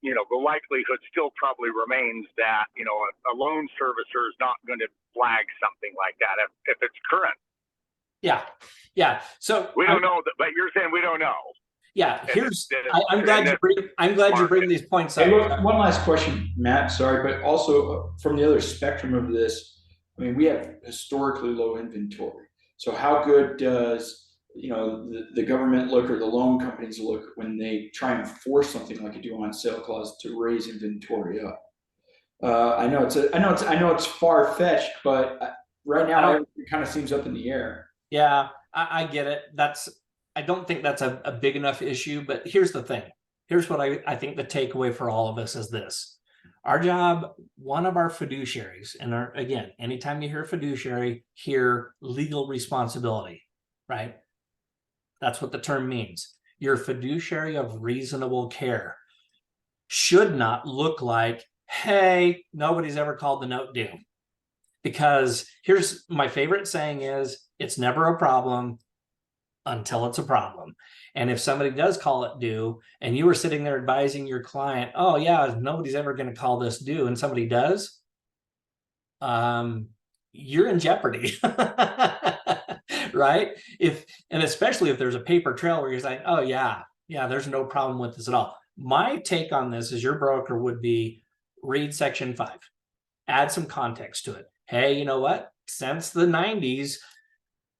the likelihood still probably remains that, a loan servicer is not going to flag something like that if it's current. Yeah. So we don't know that, but you're saying we don't know. Yeah, I'm glad you bring these points up. Hey, one last question, Matt, sorry, but also from the other spectrum of this, I mean, we have historically low inventory. So how good does, the government look, or the loan companies look, when they try and force something like a due on sale clause to raise inventory up? I know it's far-fetched, but right now it kind of seems up in the air. Yeah, I get it. I don't think that's a big enough issue, but here's the thing. Here's what I think the takeaway for all of us is this. Our job, one of our fiduciaries, and again, anytime you hear fiduciary, hear legal responsibility, right? That's what the term means. Your fiduciary of reasonable care should not look like, hey, nobody's ever called the note due. Because here's my favorite saying is, it's never a problem until it's a problem. And if somebody does call it due, and you were sitting there advising your client, oh yeah, nobody's ever going to call this due, and somebody does, you're in jeopardy. Right? And especially if there's a paper trail where you're saying, oh yeah, there's no problem with this at all. My take on this as your broker would be, read section 5, add some context to it. Hey, you know what? Since the 90s,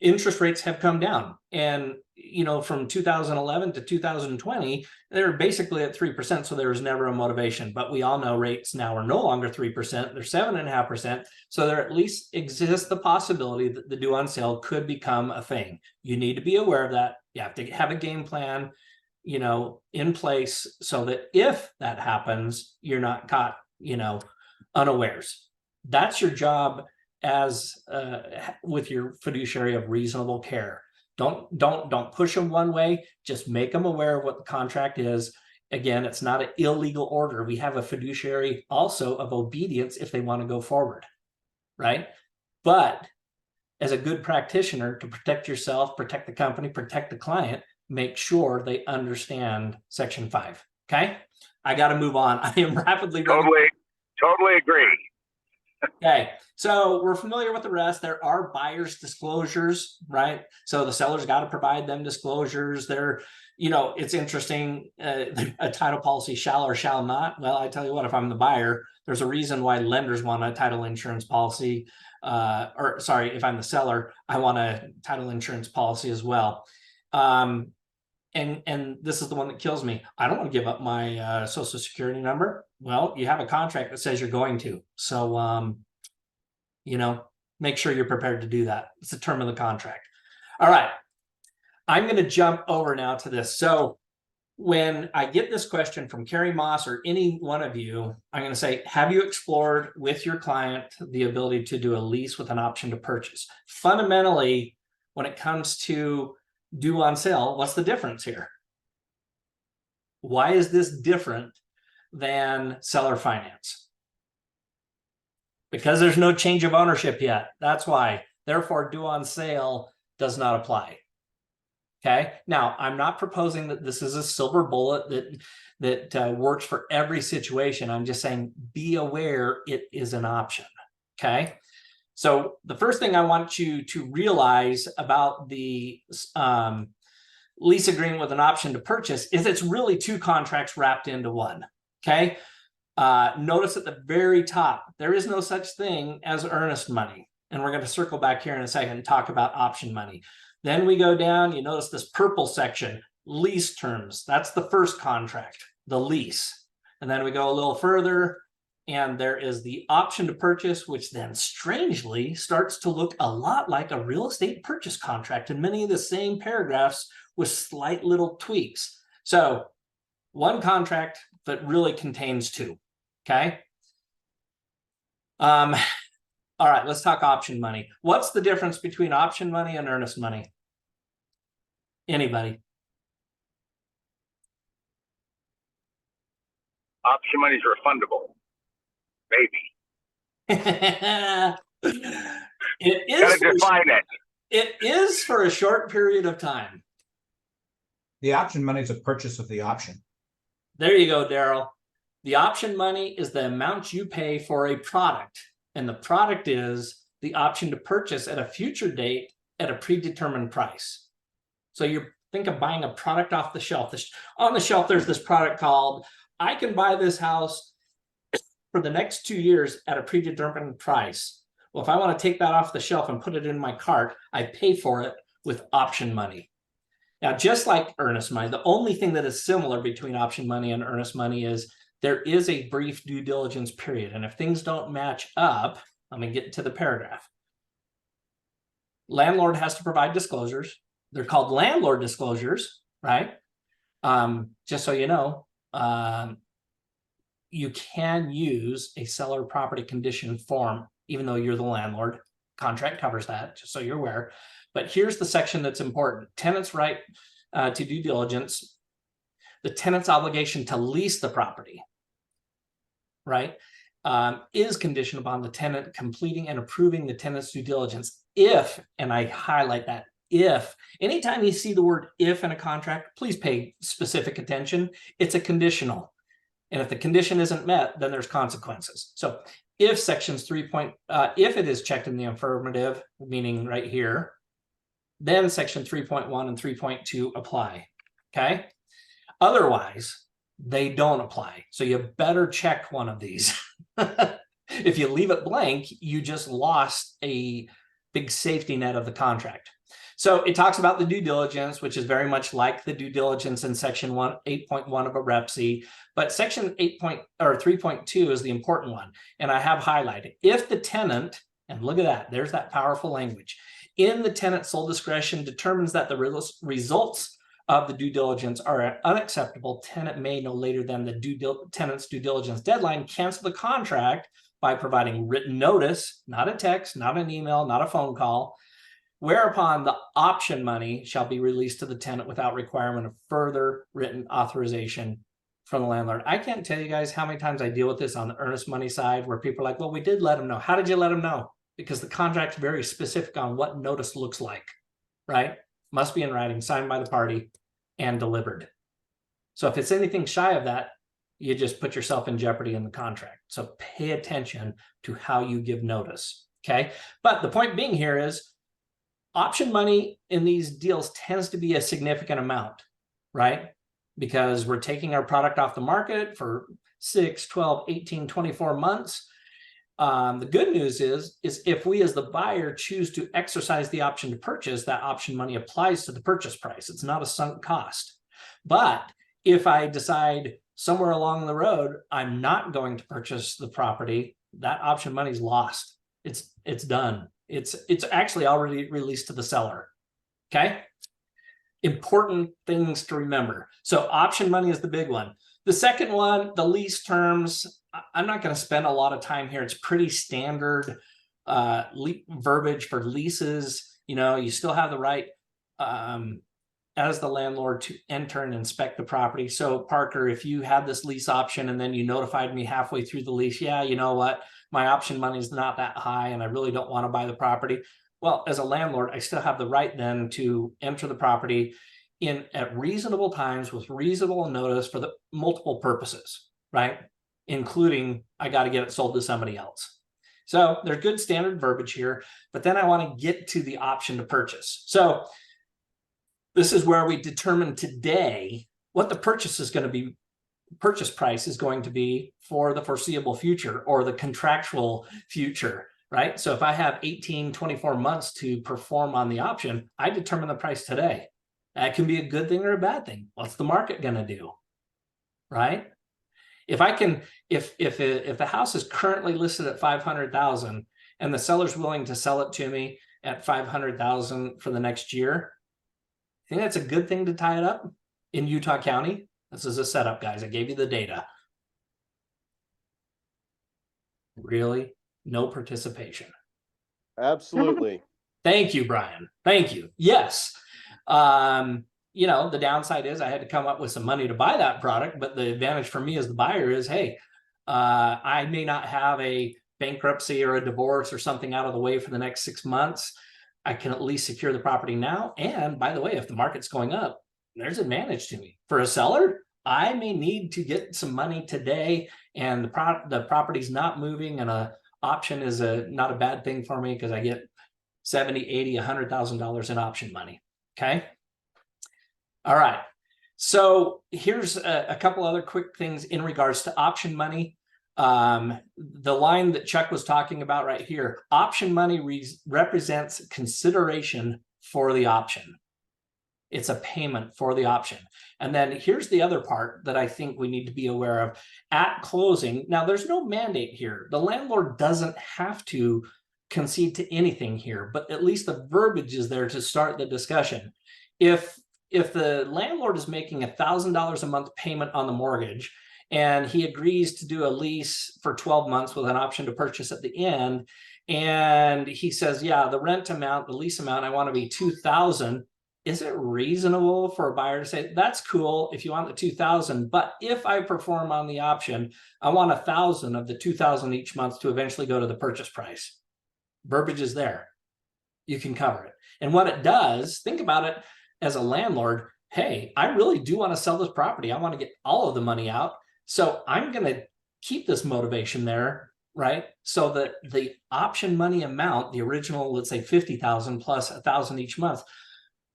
interest rates have come down. And, from 2011 to 2020, they're basically at 3%. So there was never a motivation. But we all know rates now are no longer 3%. They're 7.5%. So there at least exists the possibility that the due on sale could become a thing. You need to be aware of that. You have to have a game plan, in place so that if that happens, you're not caught, unawares. That's your job as with your fiduciary of reasonable care. Don't push them one way. Just make them aware of what the contract is. Again, it's not an illegal order. We have a fiduciary also of obedience if they want to go forward, right? But as a good practitioner, to protect yourself, protect the company, protect the client, make sure they understand Section 5. Okay, I got to move on. I am rapidly totally agree. Okay, so we're familiar with the rest. There are buyer's disclosures, right? So the seller's got to provide them disclosures. It's interesting. A title policy shall or shall not. Well, I tell you what, if I'm the buyer, there's a reason why lenders want a title insurance policy. If I'm the seller, I want a title insurance policy as well. And this is the one that kills me. I don't want to give up my social security number. Well, you have a contract that says you're going to. So, make sure you're prepared to do that. It's the term of the contract. All right. I'm going to jump over now to this. So when I get this question from Carrie Moss or any one of you, I'm going to say, have you explored with your client the ability to do a lease with an option to purchase? Fundamentally, when it comes to due on sale, what's the difference here? Why is this different than seller finance? Because there's no change of ownership yet. That's why. Therefore, due on sale does not apply. Okay. Now, I'm not proposing that this is a silver bullet that works for every situation. I'm just saying, be aware it is an option. Okay. So the first thing I want you to realize about the lease agreement with an option to purchase is it's really two contracts wrapped into one. Okay. Notice at the very top, there is no such thing as earnest money. And we're going to circle back here in a second and talk about option money. Then we go down, you notice this purple section, lease terms. That's the first contract, the lease. And then we go a little further, and there is the option to purchase, which then strangely starts to look a lot like a real estate purchase contract in many of the same paragraphs with slight little tweaks. So one contract that really contains two. Okay. All right, let's talk option money. What's the difference between option money and earnest money? Anybody? Option money is refundable. Maybe. It is. Gotta define it. It is for a short period of time. The option money is a purchase of the option. There you go, Daryl. The option money is the amount you pay for a product, and the product is the option to purchase at a future date at a predetermined price. So you think of buying a product off the shelf. On the shelf, there's this product called, I can buy this house for the next 2 years at a predetermined price. Well, if I want to take that off the shelf and put it in my cart, I pay for it with option money. Now, just like earnest money, the only thing that is similar between option money and earnest money is there is a brief due diligence period. And if things don't match up, let me get to the paragraph. Landlord has to provide disclosures. They're called landlord disclosures, right? Just so you know, you can use a seller property condition form, even though you're the landlord. Contract covers that, just so you're aware. But here's the section that's important. Tenant's right to due diligence. The tenant's obligation to lease the property, right, is conditioned upon the tenant completing and approving the tenant's due diligence. If, and I highlight that, if, anytime you see the word if in a contract, please pay specific attention. It's a conditional. And if the condition isn't met, then there's consequences. So if sections if it is checked in the affirmative, meaning right here, then section 3.1 and 3.2 apply. Okay. Otherwise, they don't apply. So you better check one of these. If you leave it blank, you just lost a big safety net of the contract. So it talks about the due diligence, which is very much like the due diligence in section 8.1 of a REPC, but section 3.2 is the important one. And I have highlighted, if the tenant, and look at that, there's that powerful language, in the tenant's sole discretion determines that the results of the due diligence are unacceptable, tenant may no later than the tenant's due diligence deadline cancel the contract by providing written notice, not a text, not an email, not a phone call, whereupon the option money shall be released to the tenant without requirement of further written authorization from the landlord. I can't tell you guys how many times I deal with this on the earnest money side where people are like, well, we did let them know. How did you let them know? Because the contract's very specific on what notice looks like, right? Must be in writing, signed by the party, and delivered. So if it's anything shy of that, you just put yourself in jeopardy in the contract. So pay attention to how you give notice, okay? But the point being here is option money in these deals tends to be a significant amount, right? Because we're taking our product off the market for 6, 12, 18, 24 months. The good news is if we as the buyer choose to exercise the option to purchase, that option money applies to the purchase price. It's not a sunk cost. But if I decide somewhere along the road, I'm not going to purchase the property, that option money is lost. It's done. It's actually already released to the seller. Okay. Important things to remember. So option money is the big one. The second one, the lease terms, I'm not going to spend a lot of time here. It's pretty standard verbiage for leases. You know, you still have the right as the landlord to enter and inspect the property. So Parker, if you had this lease option and then you notified me halfway through the lease, yeah, you know what, my option money is not that high and I really don't want to buy the property. Well, as a landlord, I still have the right then to enter the property at reasonable times with reasonable notice for the multiple purposes, right? Including I got to get it sold to somebody else. So there's good standard verbiage here, but then I want to get to the option to purchase. So this is where we determine today what the purchase is going to be, purchase price is going to be for the foreseeable future or the contractual future, right? So if I have 18, 24 months to perform on the option, I determine the price today. That can be a good thing or a bad thing. What's the market going to do, right? If I can, if the house is currently listed at 500,000 and the seller's willing to sell it to me at 500,000 for the next year, I think that's a good thing to tie it up in Utah County. This is a setup, guys. I gave you the data. Really? No participation. Absolutely. Thank you, Brian. Thank you. Yes. You know, the downside is I had to come up with some money to buy that product, but the advantage for me as the buyer is, hey, I may not have a bankruptcy or a divorce or something out of the way for the next 6 months. I can at least secure the property now. And by the way, if the market's going up, there's advantage to me. For a seller, I may need to get some money today and the property's not moving and a option is not a bad thing for me because I get $70, $80, $100,000 in option money. Okay. All right. So here's a couple other quick things in regards to option money. The line that Chuck was talking about right here, option money represents consideration for the option. It's a payment for the option. And then here's the other part that I think we need to be aware of at closing. Now there's no mandate here. The landlord doesn't have to concede to anything here, but at least the verbiage is there to start the discussion. If the landlord is making $1,000 a month payment on the mortgage and he agrees to do a lease for 12 months with an option to purchase at the end, and he says, yeah, the rent amount, the lease amount, I want to be $2,000. Is it reasonable for a buyer to say, that's cool if you want the $2,000, but if I perform on the option, I want $1,000 of the $2,000 each month to eventually go to the purchase price? Verbiage is there. You can cover it. And what it does, think about it as a landlord. Hey, I really do want to sell this property. I want to get all of the money out. So I'm going to keep this motivation there, right? So that the option money amount, the original, let's say 50,000 plus 1,000 each month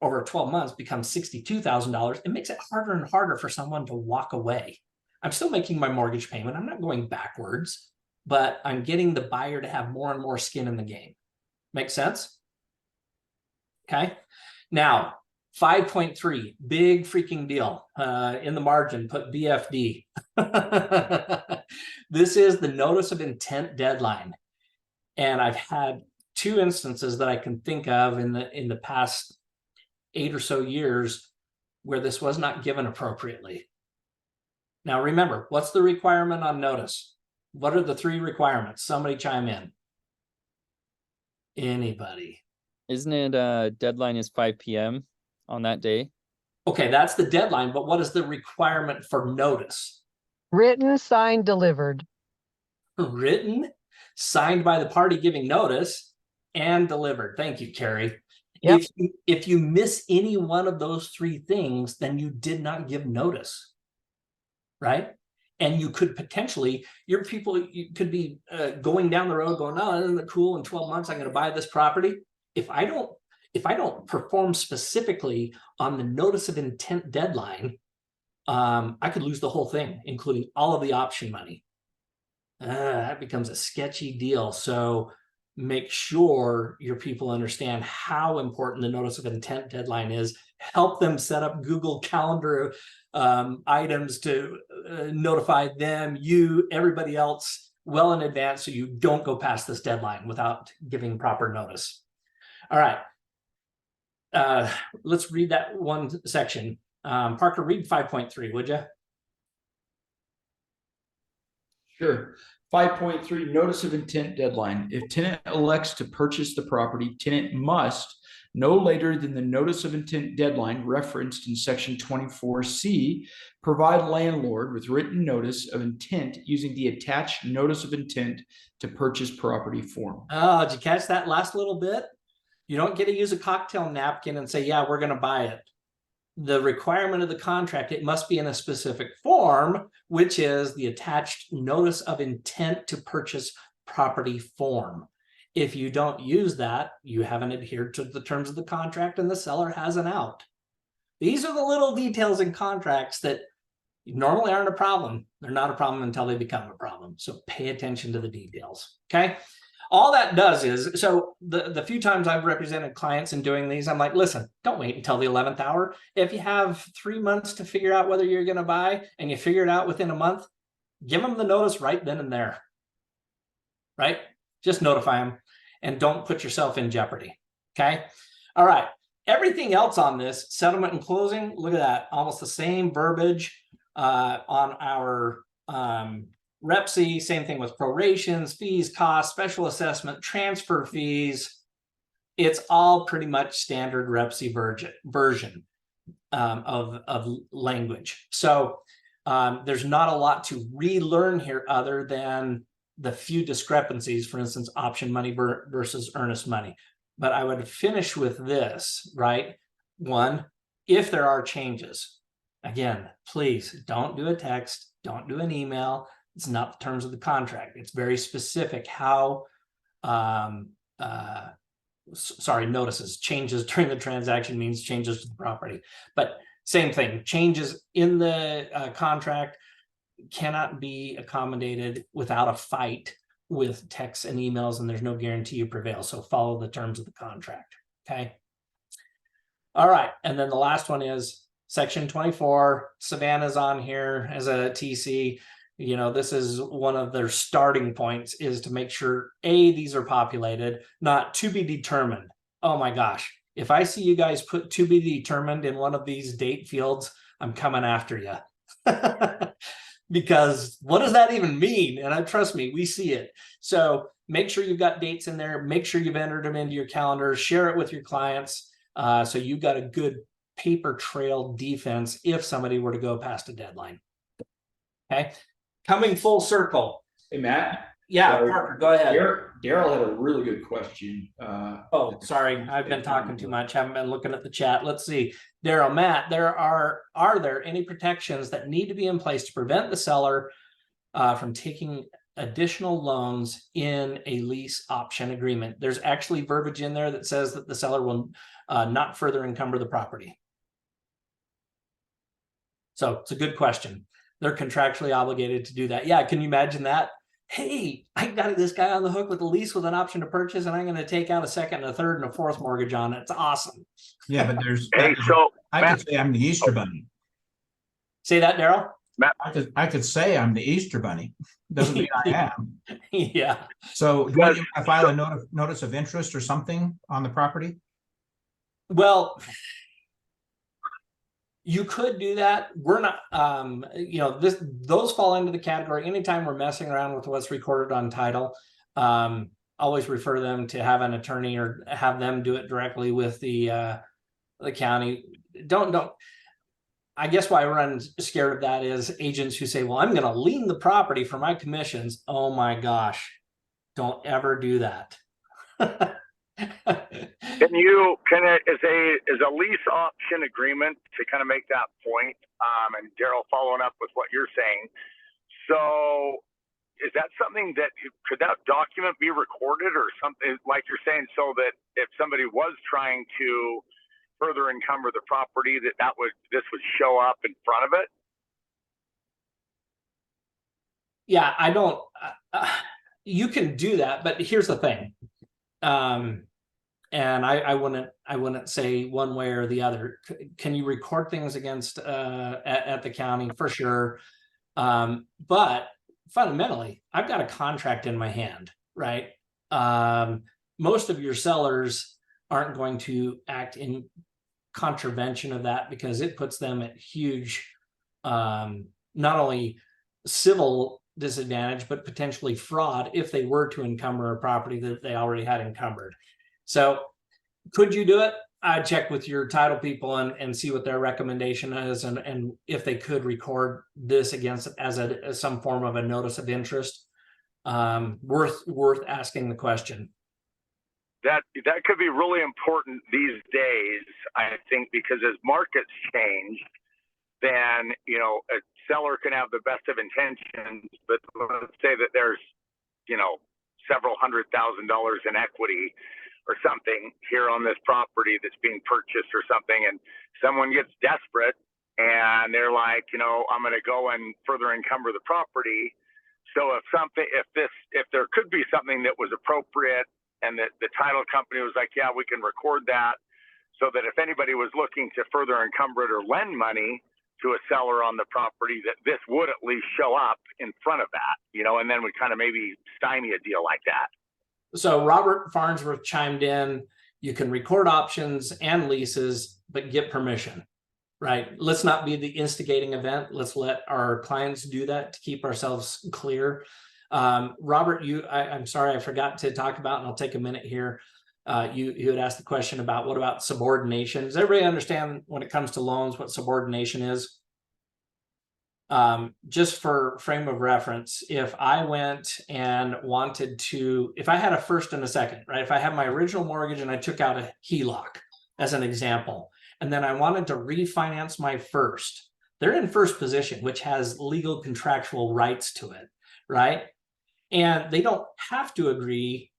over 12 months becomes $62,000. It makes it harder and harder for someone to walk away. I'm still making my mortgage payment. I'm not going backwards, but I'm getting the buyer to have more and more skin in the game. Make sense? Okay. Now, 5.3, big freaking deal. In the margin, put BFD. This is the notice of intent deadline. And I've had 2 instances that I can think of in the past 8 or so years where this was not given appropriately. Now, remember, what's the requirement on notice? What are the 3 requirements? Somebody chime in. Anybody? Isn't it deadline is 5 p.m. on that day? Okay, that's the deadline, but what is the requirement for notice? Written, signed, delivered. Written, signed by the party giving notice, and delivered. Thank you, Carrie. Yep. If you miss any one of those 3 things, then you did not give notice, right? And you could potentially, you could be going down the road going, oh, isn't it cool? In 12 months, I'm going to buy this property. If I don't perform specifically on the notice of intent deadline, I could lose the whole thing, including all of the option money. That becomes a sketchy deal. So make sure your people understand how important the notice of intent deadline is. Help them set up Google Calendar items to notify them, you, everybody else well in advance, so you don't go past this deadline without giving proper notice. All right. Let's read that one section. Parker, read 5.3, would you? Sure. 5.3, notice of intent deadline. If tenant elects to purchase the property, tenant must, no later than the notice of intent deadline referenced in section 24C, provide landlord with written notice of intent using the attached notice of intent to purchase property form. Oh, did you catch that last little bit? You don't get to use a cocktail napkin and say, yeah, we're going to buy it. The requirement of the contract, it must be in a specific form, which is the attached notice of intent to purchase property form. If you don't use that, you haven't adhered to the terms of the contract and the seller has an out. These are the little details in contracts that normally aren't a problem. They're not a problem until they become a problem. So pay attention to the details, okay? All that does is, so the few times I've represented clients in doing these, I'm like, listen, don't wait until the 11th hour. If you have 3 months to figure out whether you're going to buy and you figure it out within a month, give them the notice right then and there, right? Just notify them and don't put yourself in jeopardy, okay? All right, everything else on this, settlement and closing, look at that, almost the same verbiage on our REPC, same thing with prorations, fees, costs, special assessment, transfer fees. It's all pretty much standard REPC version of language. So there's not a lot to relearn here other than the few discrepancies, for instance, option money versus earnest money. But I would finish with this, right? 1, if there are changes, again, please don't do a text, don't do an email. It's not the terms of the contract. It's very specific how, notices, changes during the transaction means changes to the property. But same thing, changes in the contract cannot be accommodated without a fight with texts and emails, and there's no guarantee you prevail. So follow the terms of the contract, okay? All right, and then the last one is section 24. Savannah's on here as a TC. You know, this is one of their starting points, is to make sure, A, these are populated, not to be determined. Oh my gosh, if I see you guys put to be determined in one of these date fields, I'm coming after you. Because what does that even mean? And trust me, we see it. So make sure you've got dates in there, make sure you've entered them into your calendar, share it with your clients. So you've got a good paper trail defense if somebody were to go past a deadline. Okay. Coming full circle. Hey, Matt. Yeah, Sorry. Parker, go ahead. Daryl had a really good question. Oh, sorry, I've been talking too much. Haven't been looking at the chat. Let's see. Daryl, Matt, are there any protections that need to be in place to prevent the seller from taking additional loans in a lease option agreement? There's actually verbiage in there that says that the seller will not further encumber the property. So it's a good question. They're contractually obligated to do that. Yeah, can you imagine that? hey, I got this guy on the hook with a lease with an option to purchase, and I'm going to take out a second, a third, and a fourth mortgage on it. It's awesome. Yeah, but there's, Hey, so I Matt, could say I'm the Easter Bunny. Say that, Daryl? I could say I'm the Easter Bunny. Doesn't mean I am. Yeah. So do you want to file a notice of interest or something on the property? Well, you could do that. We're not, those fall into the category. Anytime we're messing around with what's recorded on title, always refer them to have an attorney or have them do it directly with the county. Don't. I guess why I'm scared of that is agents who say, well, I'm going to lien the property for my commissions. Oh my gosh, don't ever do that. is a lease option agreement to kind of make that point, and Daryl following up with what you're saying. So is that something that could that document be recorded or something like you're saying, so that if somebody was trying to further encumber the property, this would show up in front of it? Yeah, I don't, you can do that, but here's the thing. And I wouldn't say one way or the other. Can you record things against at the county? For sure. But fundamentally, I've got a contract in my hand, right? Most of your sellers aren't going to act in contravention of that, because it puts them at huge, not only civil disadvantage, but potentially fraud if they were to encumber a property that they already had encumbered. So could you do it? I'd check with your title people and see what their recommendation is, and if they could record this against as some form of a notice of interest. Worth asking the question. That could be really important these days, I think, because as markets change, then a seller can have the best of intentions, but let's say that there's several $100,000 in equity or something here on this property that's being purchased or something, and someone gets desperate and they're like, I'm going to go and further encumber the property. So if there could be something that was appropriate, and that the title company was like, yeah, we can record that, so that if anybody was looking to further encumber it or lend money to a seller on the property, that this would at least show up in front of that, and then we kind of maybe stymie a deal like that. So Robert Farnsworth chimed in, you can record options and leases, but get permission, right? Let's not be the instigating event. Let's let our clients do that to keep ourselves clear. Robert, I'm sorry, I forgot to talk about, and I'll take a minute here. You had asked the question about what about subordination. Does everybody understand when it comes to loans what subordination is? Just for frame of reference, if I went and wanted to, if I had a first and a second, right? If I had my original mortgage and I took out a HELOC as an example, and then I wanted to refinance my first, they're in first position, which has legal contractual rights to it, right? And they don't have to agree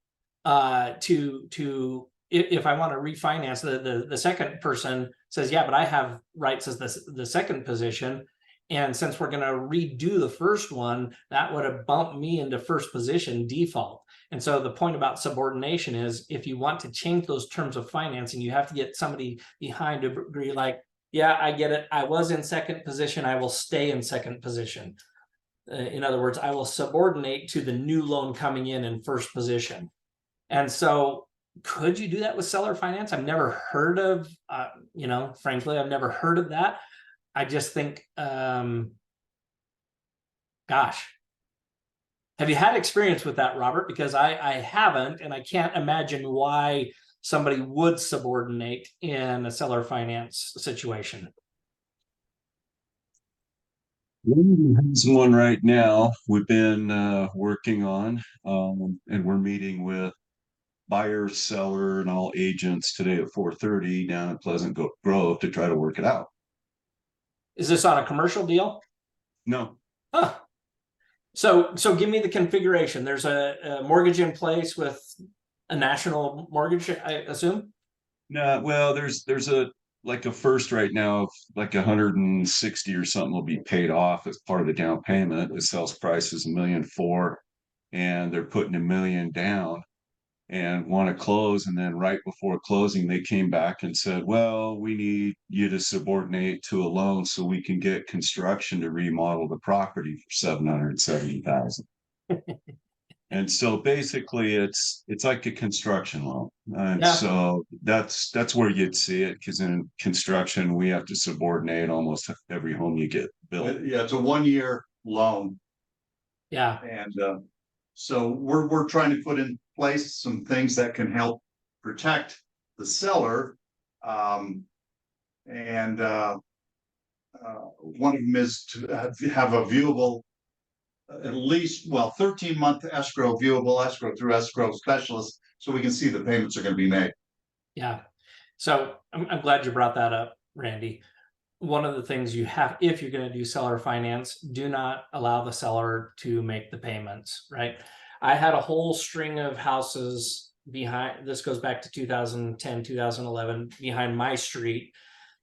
to if I want to refinance, the second person says, yeah, but I have rights as the second position. And since we're going to redo the first one, that would have bumped me into first position default. And so the point about subordination is, if you want to change those terms of financing, you have to get somebody behind to agree, like, yeah, I get it. I was in second position. I will stay in second position. In other words, I will subordinate to the new loan coming in first position. And so could you do that with seller finance? I've never heard of, frankly, I've never heard of that. I just think, gosh, have you had experience with that, Robert? Because I haven't, and I can't imagine why somebody would subordinate in a seller finance situation. There's one right now we've been working on, and we're meeting with buyer, seller, and all agents today at 4:30 down at Pleasant Grove to try to work it out. Is this on a commercial deal? No. Huh. So give me the configuration. There's a mortgage in place with a national mortgage, I assume? No, well, there's a first right now of like 160 or something will be paid off as part of the down payment. The sales price is $1.4 million. and they're putting $1 million down and want to close. And then right before closing, they came back and said, well, we need you to subordinate to a loan so we can get construction to remodel the property for $770,000. And so basically it's like a construction loan. And Yeah. so that's where you'd see it, because in construction, we have to subordinate almost every home you get built. Yeah, it's a 1-year loan. Yeah. And so we're trying to put in place some things that can help protect the seller. And one of them is to have a viewable, at least, 13-month escrow, viewable escrow through escrow specialists, so we can see the payments are going to be made. Yeah. So I'm glad you brought that up, Randy. One of the things you have, if you're going to do seller finance, do not allow the seller to make the payments, right? I had a whole string of houses behind, this goes back to 2010, 2011, behind my street.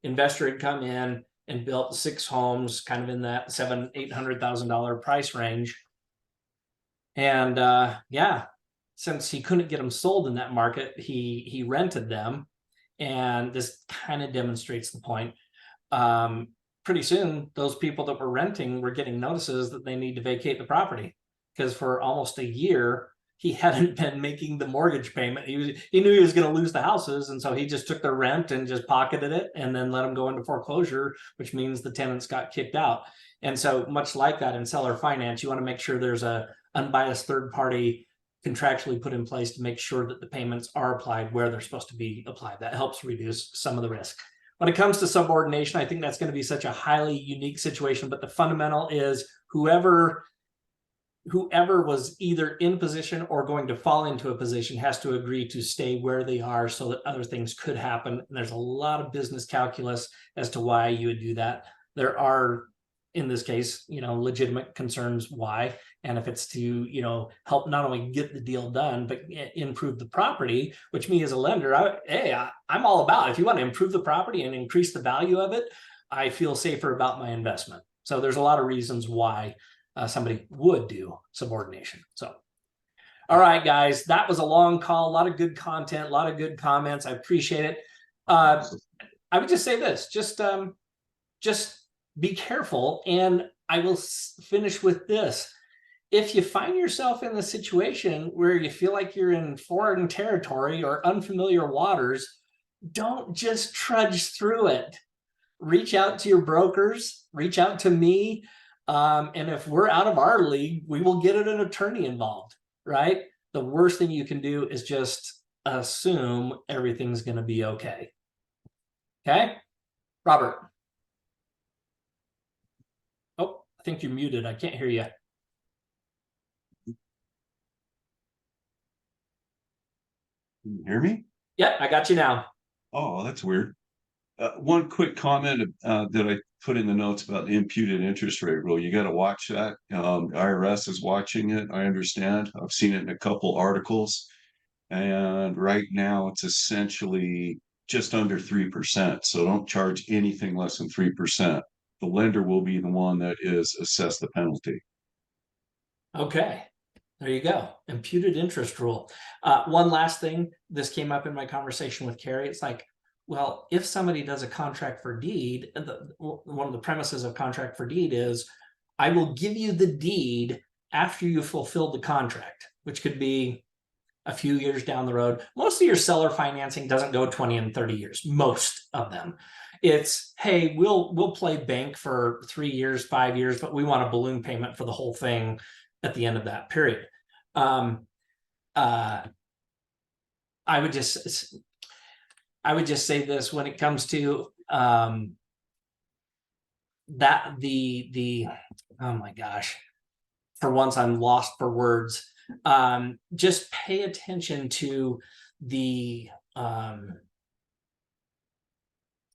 Investor had come in and built 6 homes kind of in that $700,000-800,000 price range. And yeah, since he couldn't get them sold in that market, he rented them. And this kind of demonstrates the point. Pretty soon, those people that were renting were getting notices that they need to vacate the property, because for almost a year, he hadn't been making the mortgage payment. He knew he was going to lose the houses. And so he just took their rent and just pocketed it and then let them go into foreclosure, which means the tenants got kicked out. And so much like that in seller finance, you want to make sure there's a unbiased third party contractually put in place to make sure that the payments are applied where they're supposed to be applied. That helps reduce some of the risk. When it comes to subordination, I think that's going to be such a highly unique situation, but the fundamental is whoever was either in position or going to fall into a position has to agree to stay where they are so that other things could happen. And there's a lot of business calculus as to why you would do that. There are, in this case, legitimate concerns why. And if it's to, help not only get the deal done, but improve the property, which me as a lender, I'm all about. If you want to improve the property and increase the value of it, I feel safer about my investment. So there's a lot of reasons why somebody would do subordination. So, all right, guys, that was a long call, a lot of good content, a lot of good comments. I appreciate it. I would just say this, just be careful. And I will finish with this. If you find yourself in the situation where you feel like you're in foreign territory or unfamiliar waters, don't just trudge through it. Reach out to your brokers, reach out to me. And if we're out of our league, we will get an attorney involved, right? The worst thing you can do is just assume everything's going to be okay. Okay? Robert. Oh, I think you're muted. I can't hear you. Can you hear me? Yeah, I got you now. Oh, that's weird. One quick comment that I put in the notes about the imputed interest rate rule. You got to watch that. IRS is watching it. I understand. I've seen it in a couple articles. And right now it's essentially just under 3%. So don't charge anything less than 3%. The lender will be the one that is assessed the penalty. Okay. There you go. Imputed interest rule. One last thing. This came up in my conversation with Carrie. It's like, well, if somebody does a contract for deed, one of the premises of contract for deed is I will give you the deed after you fulfilled the contract, which could be a few years down the road. Most of your seller financing doesn't go 20 and 30 years. Most of them. It's, hey, we'll play bank for 3 years, 5 years, but we want a balloon payment for the whole thing at the end of that period. I would just say this when it comes to oh my gosh, for once I'm lost for words. Just pay attention to the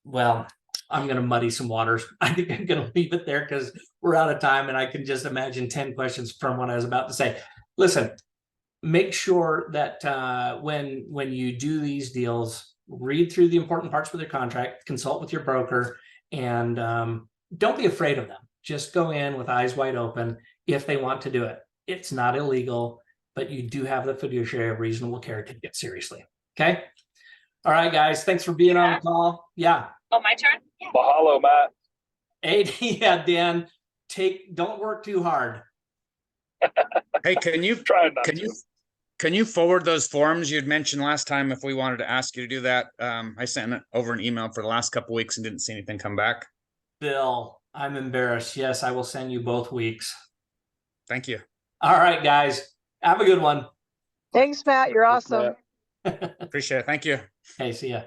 well, I'm going to muddy some waters. I think I'm going to leave it there because we're out of time and I can just imagine 10 questions from what I was about to say. Listen, make sure that when you do these deals, read through the important parts of their contract, consult with your broker, and don't be afraid of them. Just go in with eyes wide open if they want to do it. It's not illegal. but you do have the fiduciary of reasonable care to take it seriously. Okay. All right, guys. Thanks for being on the call. Yeah. Oh, my turn? Yeah. Mahalo, Matt. Hey, yeah, Dan, don't work too hard. Hey, Trying not to. can you forward those forms you'd mentioned last time if we wanted to ask you to do that? I sent over an email for the last couple weeks and didn't see anything come back. Bill, I'm embarrassed. Yes, I will send you both weeks. Thank you. All right, guys. Have a good one. Thanks, Matt. You're awesome. Appreciate it. Thank you. Okay, see ya.